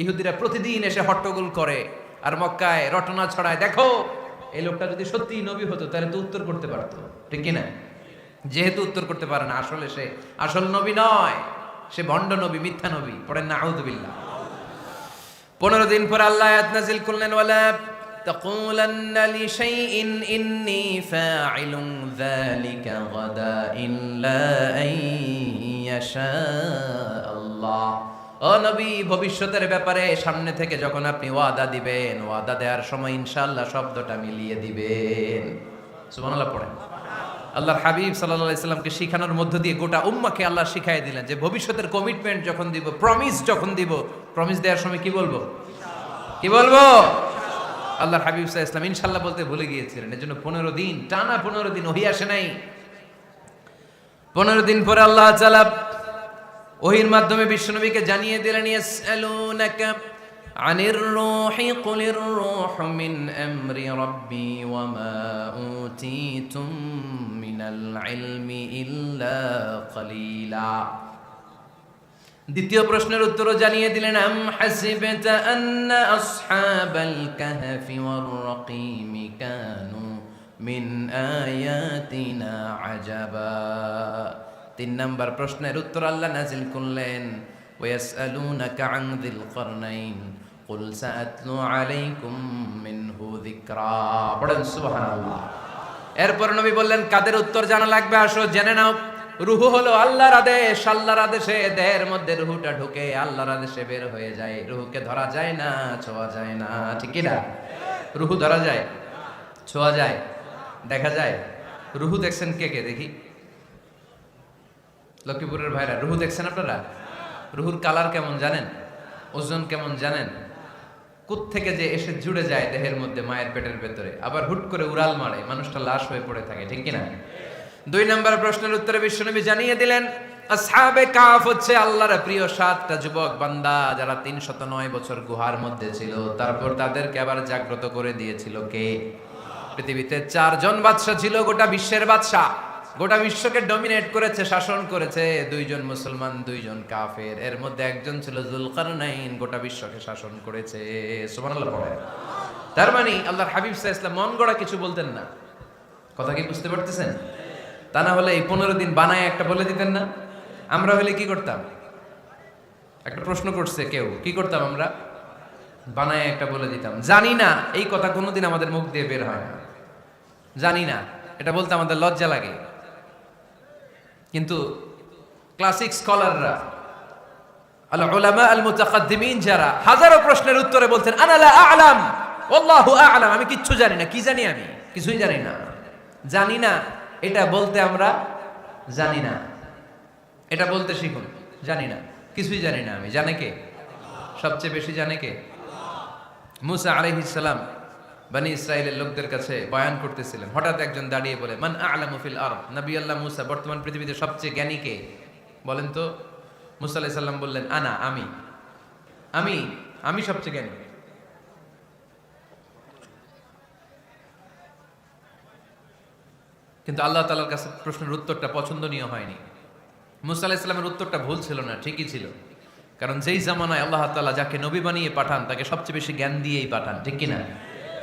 S1: ইহুদিরা প্রতিদিন এসে হট্টগোল করে আর মক্কায় রটনা ছড়ায়, দেখো এই লোকটা যদি সত্যিই নবী হতো তাহলে তো উত্তর করতে পারতো, ঠিক কি না? যেহেতু উত্তর করতে পারে না, আসলে সে আসল নবী নয়, সে ভণ্ড নবী, মিথ্যা নবী। পড়েন না আউযুবিল্লাহ। 15 দিন পর আল্লাহ আয়াত নাযিল করলেন, ওয়ালা তাকুলান্না লিশাইইন ইন্নী ফাইলুন যালিকা গাদা ইল্লা আইয়াশা আল্লাহ। ও নবী, ভবিষ্যতের ব্যাপারে সামনে থেকে যখন আপনি ওয়াদা দিবেন, ওয়াদা দেওয়ার সময় ইনশাআল্লাহ শব্দটা মিলিয়ে দিবেন। সুবহানাল্লাহ পড়েন। আল্লাহর হাবিব সাল্লাল্লাহু আলাইহি সাল্লামকে শিখানোর মধ্য দিয়ে গোটা উম্মাহকে আল্লাহ শিখাই দিলেন যে ভবিষ্যতের কমিটমেন্ট যখন দিব, প্রমিস যখন দিব, প্রমিস দেওয়ার সময় কি বলবো? কি বলবো? আল্লাহর হাবিব সাল্লাল্লাহু আলাইহি সাল্লাম ইনশাআল্লাহ বলতে ভুলে গিয়েছিলেন। এজন্য 15 দিন টানা 15 দিন ওহী আসে নাই। 15 দিন পরে আল্লাহ তাআলা ওহীর মাধ্যমে বিশ্বনবীকে জানিয়ে দিলেন, ইয়াসআলুনাকা আনির রূহি কুলির রূহু মিন আমরি রাব্বি ওয়া মা উতীতুম মিনাল ইলমি ইল্লা কলিলা। দ্বিতীয় প্রশ্নের উত্তরও জানিয়ে দিলেন, আম হাসিবতা আন্না আসহাবাল কাহফি ওয়ার রাকিম কানু মিন আয়াতিনা আজাবা। 3 নাম্বার প্রশ্নের উত্তর আল্লাহ নাযিল করলেন, ওয়াসআলুনাকা আন যিল কারনাইন কুল সাআতলু আলাইকুম মিনহু যিকরা। পড়েন সুবহানাল্লাহ। এরপর নবী বললেন, কাদের উত্তর জানা লাগবে? আসো জেনে নাও। রুহু হলো আল্লাহর আদেশ, আল্লাহর আদেশে দেহের মধ্যে রুহুটা ঢুকে আল্লাহর আদেশে বের হয়ে যায়। রুহুকে ধরা যায় না, ছোঁয়া যায় না, ঠিক কি না? রুহু ধরা যায়, ছোঁয়া যায়, দেখা যায়। রুহু দেখছেন কে কে? দেখি লক্ষ্মীপুরের ভাইরা, রুহু দেখছেন আপনারা? রুহুর কালার কেমন জানেন? ওজন কেমন জানেন? কোত্থেকে যে এসে জুড়ে যায় দেহের মধ্যে, মায়ের পেটের ভেতরে, আবার হুট করে উড়াল মারে, মানুষটা লাশ হয়ে পড়ে থাকে, ঠিক কিনা? 2 নম্বর প্রশ্নের উত্তরে বিশ্বনবী জানিয়ে দিলেন, আসহাবে কাফ হচ্ছে আল্লাহর প্রিয় 7টা যুবক বান্দা যারা 309 বছর গুহার মধ্যে ছিল। তারপর তাদেরকে আবার জাগ্রত করে দিয়েছিল কে? পৃথিবীতে 4 জন বাদশা ছিল, গোটা বিশ্বের বাদশা, গোটা বিশ্বকে ডমিনেট করেছে, শাসন করেছে। 2 জন মুসলমান, 2 জন কাফের। এর মধ্যে একজন ছিল যুলকারনাইন, গোটা বিশ্বকে শাসন করেছে। সুবহানাল্লাহ পড়ে। তার মানে আল্লাহর হাবিব সাল্লাল্লাহু আলাইহি ওয়াসাল্লাম মন গড়া কিছু বলতেন না। কথা কি বুঝতে পারতেছেন? তা না হলে এই 15 দিন বানায় একটা বলে দিতেন না? আমরা হলে কি করতাম? একটা প্রশ্ন করছে কেউ, কি করতাম আমরা? বানায় একটা বলে দিতাম। জানি না, এই কথা কোনোদিন আমাদের মুখ দিয়ে বের হয় না। জানি না, এটা বলতে আমাদের লজ্জা লাগে। কিন্তু ক্লাসিক স্কলাররা, আল উলামা আল মুতাকাদ্দিমিন, যারা হাজারো প্রশ্নের উত্তরে বলতেন, আনা লা আ'লাম ওয়াল্লাহু আ'লাম, আমি কিচ্ছু জানি না। কি জানি? আমি কিছুই জানি না। জানি না এটা বলতে আমরা জানি না, এটা বলতে শিখুন। জানি না, কিছুই জানি না আমি। জানে কে? সবচেয়ে বেশি জানে কে? মুসা আলাইহিস সালাম বনি ইসরাইলের লোকদের কাছে বয়ান করতেছিলেন। হঠাৎ একজন দাঁড়িয়ে বলে, মান আ'লামু ফিল আরদ। নবী আল্লাহ মুসা, বর্তমান পৃথিবীতে সবচেয়ে জ্ঞানী কে বলেন তো? মুসা আলাইহিস সালাম বললেন, আনা, আমি আমি আমি সবচেয়ে জ্ঞানী। কিন্তু আল্লাহ তাআলার কাছে প্রশ্নের উত্তরটা পছন্দনীয় হয়নি। মুসা আলাইহিস সালামের উত্তরটা ভুল ছিল না, ঠিকই ছিল। কারণ যেই জামানায় আল্লাহ তাআলা যাকে নবী বানিয়ে পাঠান তাকে সবচেয়ে বেশি জ্ঞান দিয়েই পাঠান, ঠিক কিনা?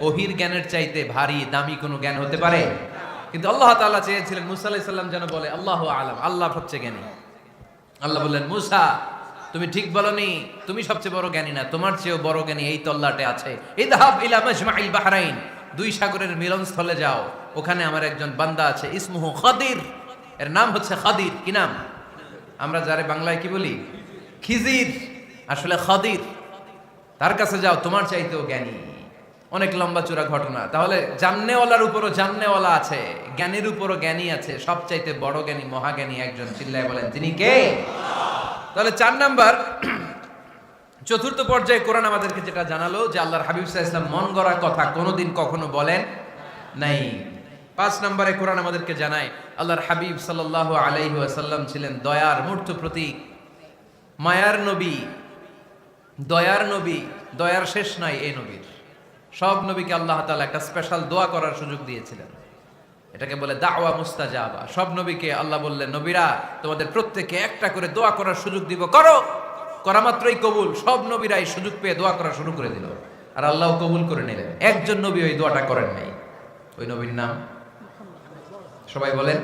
S1: ওহির জ্ঞানের চাইতে ভারী দামি কোনো জ্ঞান হতে পারে? কিন্তু আল্লাহ তাআলা চেয়েছিলেন মুসা আলাইহিস সালাম যেন বলে, আল্লাহু আ'লাম, আল্লাহ সবচেয়ে জ্ঞানী। আল্লাহ বললেন, মুসা তুমি ঠিক বলনি, তুমি সবচেয়ে বড় জ্ঞানী না, তোমার চেয়েও বড় জ্ঞানী এই তল্লাটে আছে। ইযহাব ইলা মাজমাইল বাহরাইন, 2 সাগরের মিলনস্থলে যাও, ওখানে আমার একজন বান্দা আছে, ইসমুহু খাদির, এর নাম হচ্ছে খাদির। কি নাম? আমরা যারে বাংলায় কি বলি? খিজির, আসলে খাদির। তার কাছে যাও, তোমার চাইতেও জ্ঞানী। অনেক লম্বা চূড়া ঘটনা। তাহলে জান্নেওয়ালার উপরও জান্নেওয়ালা আছে, জ্ঞানীর উপরও জ্ঞানী আছে। সবচাইতে বড় জ্ঞানী, মহাজ্ঞানী একজন, চিল্লায় বলেন তিনি কে? তাহলে 4 নাম্বার, চতুর্থ পর্যায়ে কোরআন আমাদেরকে যেটা জানালো যে আল্লাহর হাবিব সাল্লাল্লাহু আলাইহি ওয়াসাল্লাম মন গড়া কথা কোনোদিন কখনো বলেন নাই। 5 নম্বরে কোরআন আমাদেরকে জানায় আল্লাহর হাবিব সাল্লাল্লাহু আলাইহি ওয়াসাল্লাম ছিলেন দয়ার মূর্ত প্রতীক, মায়ার নবী, দয়ার নবী। দয়ার শেষ নাই এই নবীর। সব নবীকে আল্লাহ তাআলা একটা স্পেশাল দোয়া করার সুযোগ দিয়েছিলেন। এটাকে বলে দাওয়া মুস্তাজাবা। সব নবীকে আল্লাহ বললেন, নবীরা তোমাদের প্রত্যেককে একটা করে দোয়া করার সুযোগ দিব, করো। করা মাত্রই কবুল। সব নবীরা এই সুযোগ পেয়ে দোয়া করা শুরু করে দিল, আর আল্লাহ কবুল করে নিলেন। একজন নবী ওই দোয়াটা করেন নাই। ওই নবীর নাম সবাই বলেন।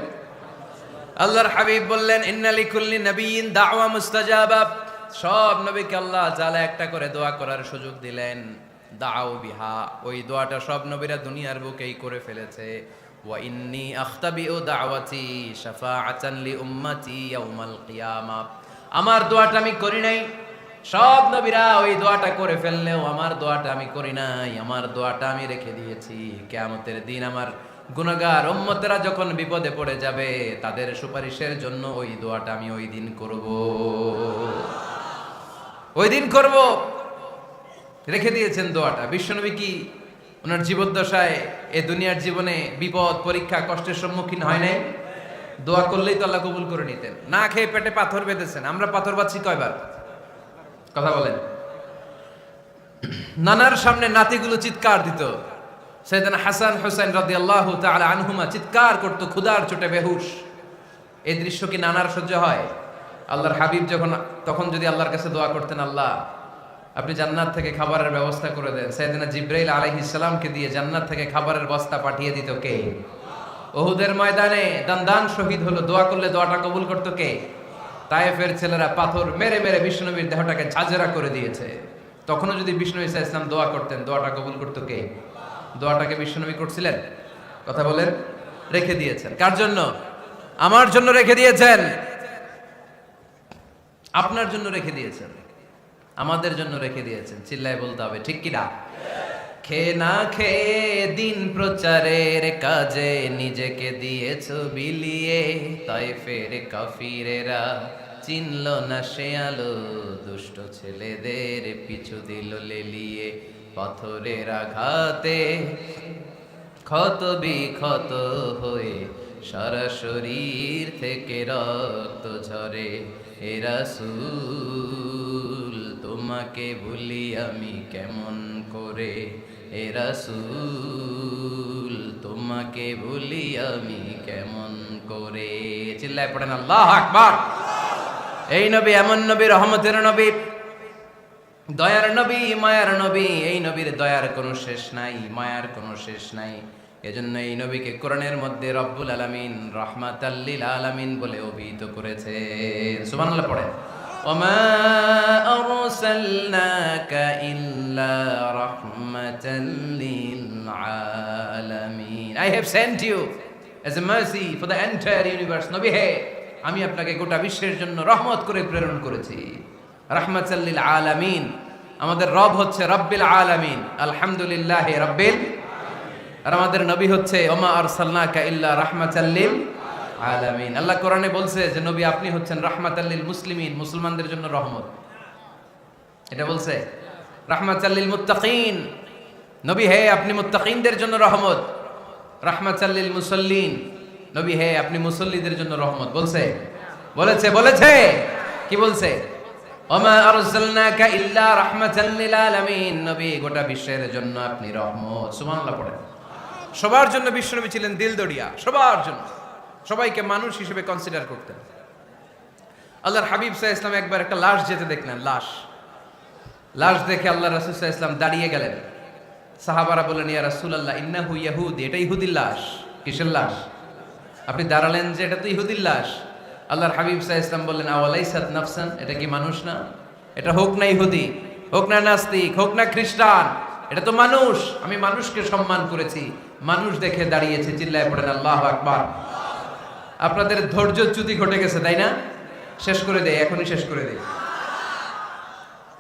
S1: আল্লাহর হাবিব বললেন, ইন্না লিকুল্লি নাবিয়্যিন দাওয়া মুস্তাজাবা। সব নবীকে আল্লাহ তাআলা একটা করে দোয়া করার সুযোগ দিলেন। দাও বিহা, ওই দোয়াটা সব নবীরা দুনিয়ার বুকেই করে ফেলেছে। ওয়া ইন্নী আখতাবিউ দাওয়াতি শাফাআতান লি উম্মতি ইয়াউমাল কিয়ামা। আমার দোয়াটা আমি করি নাই, সব নবীরা ওই দোয়াটা করে ফেললেও আমার দোয়াটা আমি করি নাই। আমার দোয়াটা আমি রেখে দিয়েছি কিয়ামতের দিন আমার গুনাহগার উম্মতেরা যখন বিপদে পড়ে যাবে তাদের সুপারিশের জন্য ওই দোয়াটা আমি ওই দিন করব, ওই দিন করব। রেখে দিয়েছেন দোয়াটা। বিশ্বনবী কি ওনার জীবদ্দশায় এই দুনিয়ার জীবনে বিপদ পরীক্ষা কষ্টের সম্মুখীন হয় নাই? দোয়া করলেই তো আল্লাহ কবুল করে নিতেন। না খেয়ে পেটে পাথর বেঁধেছেন। আমরা পাথর বাচ্ছি কয়বার? কথা বলেন। নানার সামনে নাতিগুলো চিৎকার দিত। সাইয়েদনা হাসান হুসাইন রাদিয়াল্লাহু তাআলা আনহুমা চিৎকার করতো ক্ষুধার চোটে বেহুশ। এই দৃশ্য কি নানার সহ্য হয়? আল্লাহর হাবিব তখন যদি আল্লাহর কাছে দোয়া করতেন, আল্লাহ আপনি জান্নাত থেকে খাবারের ব্যবস্থা করে দেন, সাইয়েদনা জিবরাইল আলাইহিস সালামকে দিয়ে জান্নাত থেকে খাবারের বস্তা পাঠিয়ে দিত কে? উহুদের ময়দানে দান শহীদ হলো, দোয়া করলে দোয়াটা কবুল করতো কে? তায়েফের ছেলেরা পাথর মেরে মেরে বিষ্ণুনবীর দেহটাকে ঝাঁঝরা করে দিয়েছে। তখনও যদি বিষ্ণু ঈসা ইসলাম দোয়া করতেন, দোয়াটা কবুল করতো কে? দোয়াটাকে বিষ্ণুনবী করছিলেন? কথা বলেন। রেখে দিয়েছেন কার জন্য? আমার জন্য রেখে দিয়েছেন, আপনার জন্য রেখে দিয়েছেন, আমাদের জন্য রেখে দিয়েছেন। চিল্লায় বলতে হবে ঠিক কি না? খেয়ে না খেয়ে দিন প্রচারের কাজে নিজেকে দিয়েছো বিলিয়ে, তায়েফের কাফিরেরা চিনল না সে আলো, দুষ্ট ছেলেদের পিছু দিল লেলিয়ে। পাথরের আঘাতে ক্ষত বিক্ষত হয়ে সারা শরীর থেকে রক্ত ঝরে। হে রাসূল তোমাকে ভুলি আমি কেমন করে, হে রাসূল তোমাকে ভুলি আমি কেমন করে। চিল্লায় পড়েন আল্লাহু আকবার। এই নবী এমন নবী, রহমতের নবী, দয়ার নবী, মায়ার নবী। এই নবীর দয়ার কোনো শেষ নাই, মায়ার কোনো শেষ নাই। এজন্য এই নবীকে কোরআনের মধ্যে রব্বুল আলামিন রাহমাতাল লিল আলামিন বলে অভিহিত করেছে। সুবহানাল্লাহ পড়েন। ওমা আরসালনাকা ইল্লা রাহমাতাল লিল আলামিন। I have sent you as a mercy for the entire universe. নবী হে, আমি আপনাকে গোটা বিশ্বের জন্য রহমত করে প্রেরণ করেছি। রাহমাতাল লিল আলামিন। আমাদের রব হচ্ছে রব্বিল আলামিন, আলহামদুলিল্লাহি রাব্বিল। আর আমাদের নবী হচ্ছে ওমা আরসালনাকা ইল্লা রাহমাতাল লিল আলামিন। আল্লাহ কোরআনে বলছে যে নবী আপনি হচ্ছেন রাহমাতাল লিল মুসলিমিন, মুসলমানদের জন্য রহমত। এটা বলছে রাহমাতাল লিল মুত্তাকিন। নবী হে আপনি মুত্তাকিনদের জন্য রহমত। রাহমাতাল লিল মুসাল্লিন। নবী হে আপনি মুসল্লিদের জন্য রহমত। বলছে? বলেছে কি বলছে? ওমা আরসালনাকা ইল্লা রাহমাতাল লিল আলামিন। নবী গোটা বিশ্বের জন্য আপনি রহমত। সুবহানাল্লাহ পড়েন। সবার জন্য বিশ্বনবী ছিলেন দিলদরিয়া, সবার জন্য, সবাইকে মানুষ হিসেবে কনসিডার করতেন। আল্লাহর হাবিব সাল্লাল্লাহু আলাইহি ওয়াসাল্লাম একবার একটা লাশ যেতে দেখলেন। লাশ দেখে আল্লাহ রাসূল সাল্লাল্লাহু আলাইহি ওয়াসাল্লাম দাঁড়িয়ে গেলেন। সাহাবারা বললেন, ইয়া রাসূলুল্লাহ ইন্নাহু ইয়াহুদি। এটা ইহুদির লাশ। কিসের লাশ? আপনি দাঁড়ালেন যে এটা তো ইহুদির লাশ। আল্লাহর হাবিব সাল্লাল্লাহু আলাইহি ওয়াসাল্লাম বললেন, আওয়ালাইসাত নাফসান। এটা কি মানুষ না? এটা হোক না ইহুদি, হোক না নাস্তিক, হোক না খ্রিস্টান, এটা তো মানুষ। আমি মানুষকে সম্মান করেছি, মানুষ দেখে দাঁড়িয়েছি। চিল্লায় পড়েন আল্লাহু আকবার। আপনাদের ধৈর্যচ্যুতি ঘটে গেছে তাই না? শেষ করে দেই, এখনই শেষ করে দেই।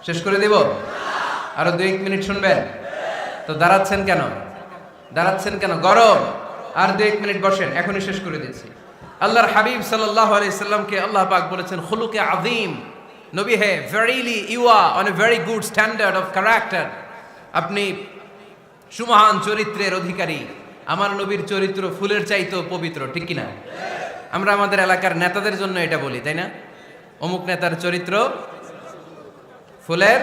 S1: শেষ করে দেব? আরো 2-1 মিনিট শুনবেন তো? দাঁড়াচ্ছেন কেন? গরম। আর 2-1 মিনিট বসেন, এখনই শেষ করে দিচ্ছি। আল্লাহর হাবিব সাল্লাল্লাহু আলাইহি সাল্লামকে আল্লাহ পাক বলেছেন খুলুকে আযীম। নবী হে, verily you are on a very good standard of character. আপনি সুমহান চরিত্রের অধিকারী। আমার নবীর চরিত্র ফুলের চাইতেও পবিত্র, ঠিক কি না? আমরা আমাদের এলাকার নেতাদের জন্য এটা বলি, তাই না? অমুক নেতার চরিত্র ফুলের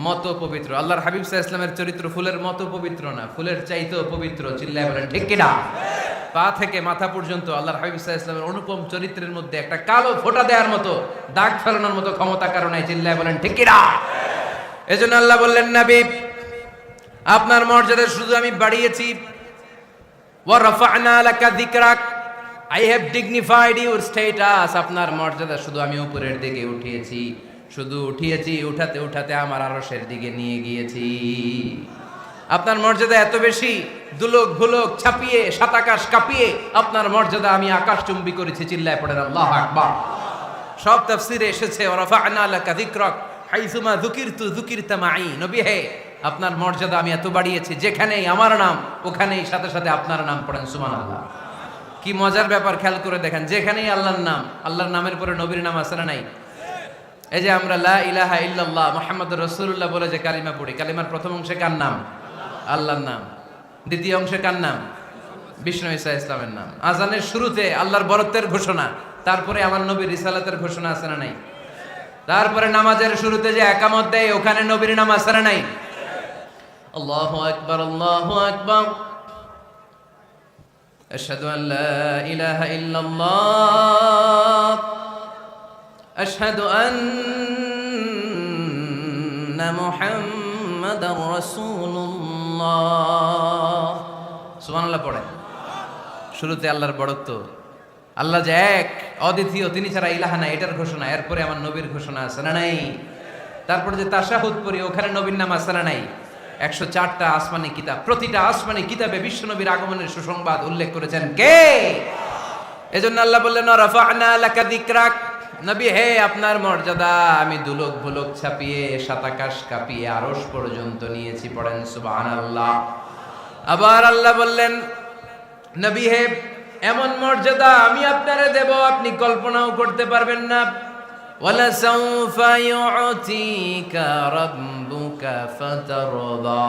S1: মতো পবিত্র। আল্লাহর হাবিব সাল্লাল্লাহু আলাইহি ওয়াসাল্লামের চরিত্র ফুলের মতো পবিত্র না, ফুলের চাইতেও পবিত্র। চিল্লায় বলেন ঠিক কি না? পা থেকে মাথা পর্যন্ত আল্লাহর হাবিব সাল্লাল্লাহু আলাইহি ওয়াসাল্লামের অনুপম চরিত্রের মধ্যে একটা কালো ফোঁটা দেওয়ার মতো, দাগ ফেলানোর মতো ক্ষমতা কারণে চিল্লায় বলেন ঠিক কি না? এজন্য আল্লাহ বললেন, নবী আপনার মর্যাদা শুধু আমি বাড়িয়েছি, ওয়া রাফা'না লাকা যিকরাক, I have dignified your status, আপনার মর্যাদা শুধু আমি উপরের দিকে উঠিয়েছি, শুধু উঠিয়েছি, উঠাতে উঠাতে আমার আরশের দিকে নিয়ে গিয়েছি। আপনার মর্যাদা এত বেশি, দুলোক ভুলোক ছাপিয়ে, সাত আকাশ কাঁপিয়ে আপনার মর্যাদা আমি আকাশচুম্বী করেছি। চিল্লায় পড়েন আল্লাহু আকবার। সব তাফসীরে এসেছে ওয়া রাফা'না লাকা যিকরাক হাইসুমা যুকিরতু যুকিরতা মাই, নবী হে আপনার মর্যাদা আমি এত বাড়িয়েছি, যেখানেই আমার নাম ওখানেই সাথে সাথে আপনার নাম। পড়েন সুবহানাল্লাহ। কি মজার ব্যাপার, খেয়াল করে দেখেন, যেখানেই আল্লাহর নাম, আল্লাহর নামের পরে নবীর নাম আছে না নাই? এই যে আমরা লা ইলাহা ইল্লাল্লাহ মুহাম্মাদুর রাসূলুল্লাহ বলে যে কালিমা পড়ি, কালিমার প্রথম অংশে কার নাম? আল্লাহর নাম। দ্বিতীয় অংশে কার নাম? বিষ্ণু ঈসা ইসলামের নাম। আজানের শুরুতে আল্লাহর বরত্বের ঘোষণা, তারপরে আমার নবীর রিসালাতের ঘোষণা আছে না নাই? তারপরে নামাজের শুরুতে যে একামত দেয় ওখানে নবীর নাম আছে না নাই? আল্লাহু আকবার, আল্লাহু আকবার, আশহাদু আন লা ইলাহা ইল্লাল্লাহ, আশহাদু আন্না মুহাম্মাদার রাসূলুল্লাহ। সুবহানাল্লাহ পড়েন। শুরুতে আল্লাহর বড়ত্ব, আল্লাহ যে এক অদ্বিতীয়, তিনি ছাড়া ইলাহা নাই, এটার ঘোষণা। এরপরে আমার নবীর ঘোষণা আছে না নাই? তারপরে যে তাশাহুদ পড়ি ওখানে নবীর নাম আছে না নাই? 104টা আসমানি কিতাব, প্রতিটা আসমানি কিতাবে বিশ্ব নবীর আগমনের সুসংবাদ উল্লেখ করেছেন কে? এজন্য আল্লাহ বললেন রাফা'না লাকা যিকরাক, নবী হে আপনার মর্যাদা আমি দুলোক ভুলোক ছাপিয়ে, সাত আকাশ কাঁপিয়ে আরশ পর্যন্ত নিয়েছি। পড়েন সুবহানাল্লাহ। আবার আল্লাহ বললেন, নবী হে এমন মর্যাদা আমি আপনারে দেব আপনি কল্পনাও করতে পারবেন না। ওয়ালা সাউফা ইউতিকা রাব্বুকা ফাতারদা,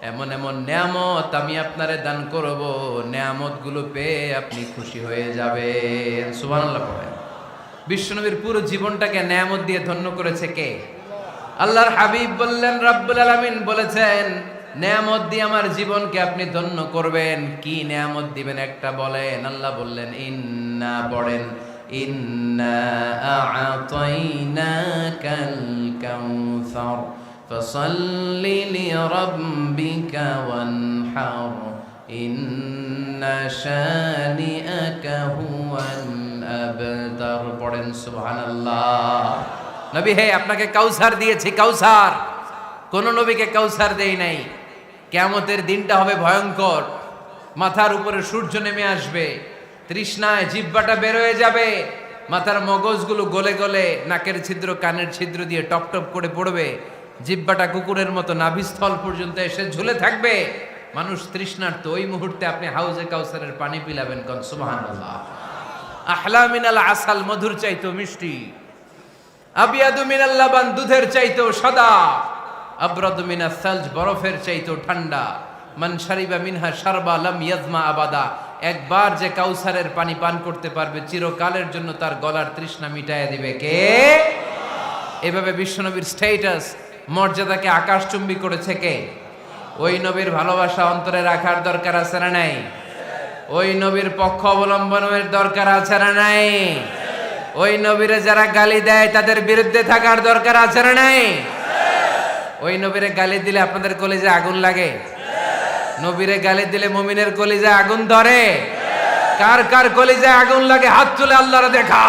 S1: এমন এমন নিয়ামত আমি আপনারে দান করব, নিয়ামতগুলো পেয়ে আপনি খুশি হয়ে যাবেন। সুবহানাল্লাহ পড়েন। বিশ্বনবীর পুরো জীবনটাকে নিয়ামত দিয়ে ধন্য করেছে কে? আল্লাহর হাবিব বললেন, রব্বুল আলামিন বলেছেন নিয়ামত দিয়ে আমার জীবনকে আপনি ধন্য করবেন। কি নিয়ামত দিবেন একটা বলেন? আল্লাহ বললেন ইন্না, পড়েন ইন্না আ'তাইনাকাল কাউসার ফাসাল্লি লিরাব্বিকা ওয়ানহার ইন্না শানিআকা হুয়াল আবতার। পড়েন সুবহানাল্লাহ। নবী হে আপনাকে কাউসার দিয়েছি, কাউসার। কোন নবীকে কাউসার দেই নাই। কিয়ামতের দিনটা হবে ভয়ঙ্কর, মাথার উপরে সূর্য নেমে আসবে, তৃষ্ণায় জিহ্বাটা বের হয়ে যাবে, মাথার মগজগুলো গলে গলে নাকের ছিদ্র কানের ছিদ্র দিয়ে টপ টপ করে পড়বে, জিহ্বাটা কুকুরের মতো নাভিস্থল পর্যন্ত এসে ঝুলে থাকবে। মানুষ তৃষ্ণার্ত, ওই মুহূর্তে আপনি হাউজে কাউসারের পানি পিলাবেন। কোন সুবহানাল্লাহ। আহলা মিনাল আসাল, মধুর চাইতো মিষ্টি, আবিয়াদু মিনাল লাবান, দুধের চাইতো সাদা, আবরাদু মিনাস সালজ, বরফের চাইতো ঠান্ডা, মান শারিবা মিনহা শারবা লাম ইয়াজমা আবাদা, একবার যে কাউসারের পানি পান করতে পারবে চিরকালের জন্য তার গলার তৃষ্ণা মিটাইয়া দিবে কে? এভাবে বিশ্বনবীর স্ট্যাটাস, মর্যাদাকে আকাশচুম্বী করেছে কে? ওই নবীর ভালোবাসা অন্তরে রাখার দরকার আছে না নাই? ওই নবীর পক্ষ অবলম্বনের দরকার আছে না নাই? ওই নবীরে যারা গালি দেয় তাদের বিরুদ্ধে থাকার দরকার আছে না নাই? ওই নবীরে গালি দিলে আপনাদের কলিজে আগুন লাগে? নবীরে গালি দিলে মুমিনের কলিজে আগুন ধরে? কার কার কলিজে আগুন লাগে হাত তুলে আল্লাহরে দেখা।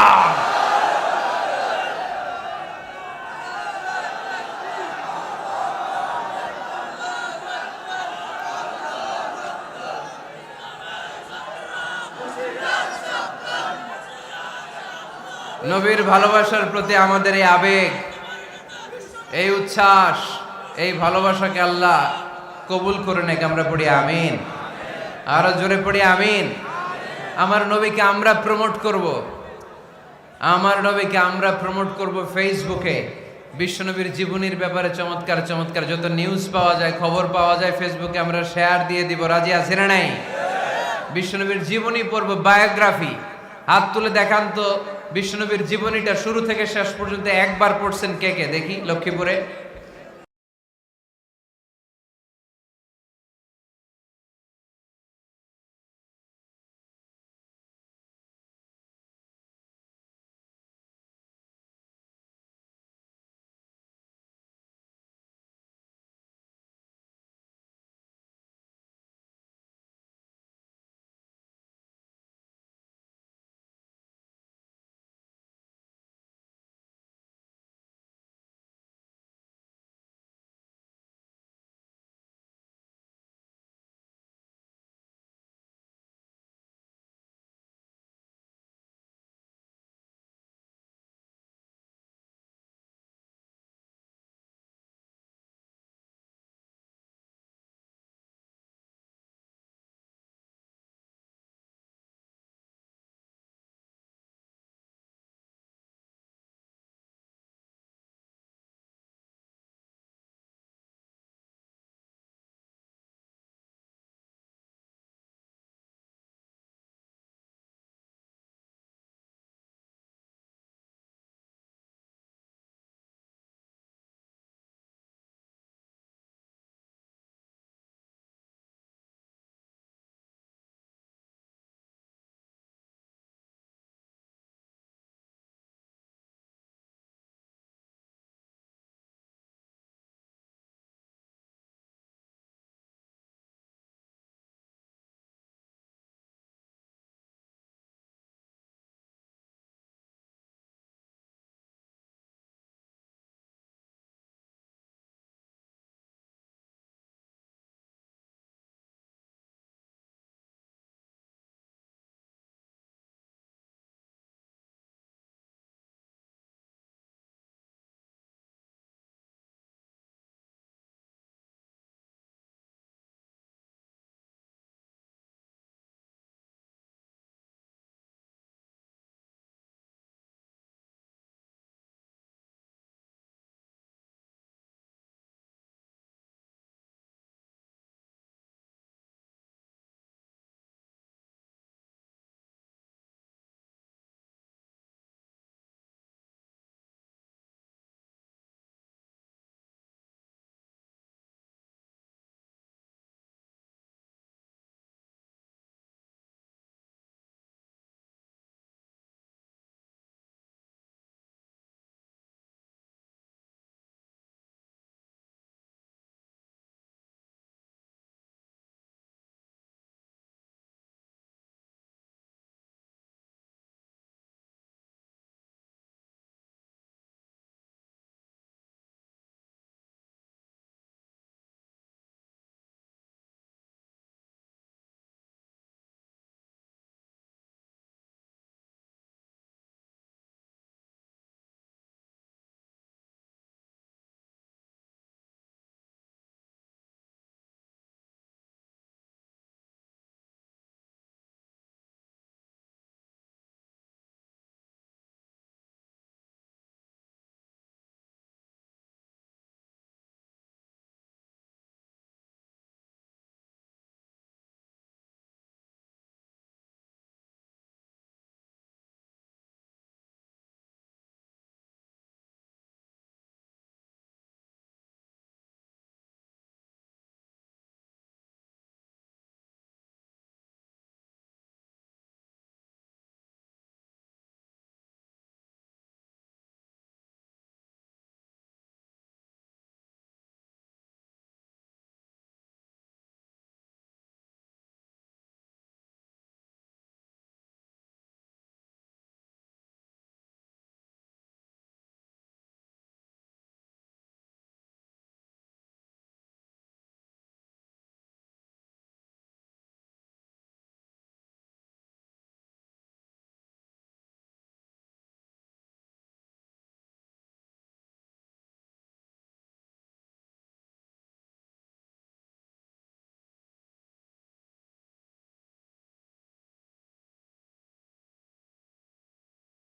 S1: নবীর ভালোবাসার প্রতি আমাদের এই আবেগ, এই উচ্ছ্বাস, এই ভালোবাসাকে আল্লাহ কবুল করে নেক। আমরা পড়ি আমিন। আরো জোরে পড়ি আমিন। আমার নবীকে আমরা প্রমোট করব, আমার নবীকে আমরা প্রমোট করব ফেসবুকে। বিশ্বনবীর জীবনীর ব্যাপারে চমৎকার চমৎকার যত নিউজ পাওয়া যায়, খবর পাওয়া যায়, ফেসবুকে আমরা শেয়ার দিয়ে দিব। রাজি আছে না নাই? বিশ্বনবীর জীবনী পড়ব, বায়োগ্রাফি। হাত তুলে দেখান তো বিশ্বনবীর জীবনীটা শুরু থেকে শেষ পর্যন্ত একবার পড়ছেন কে কে, দেখি লক্ষ্মীপুরে।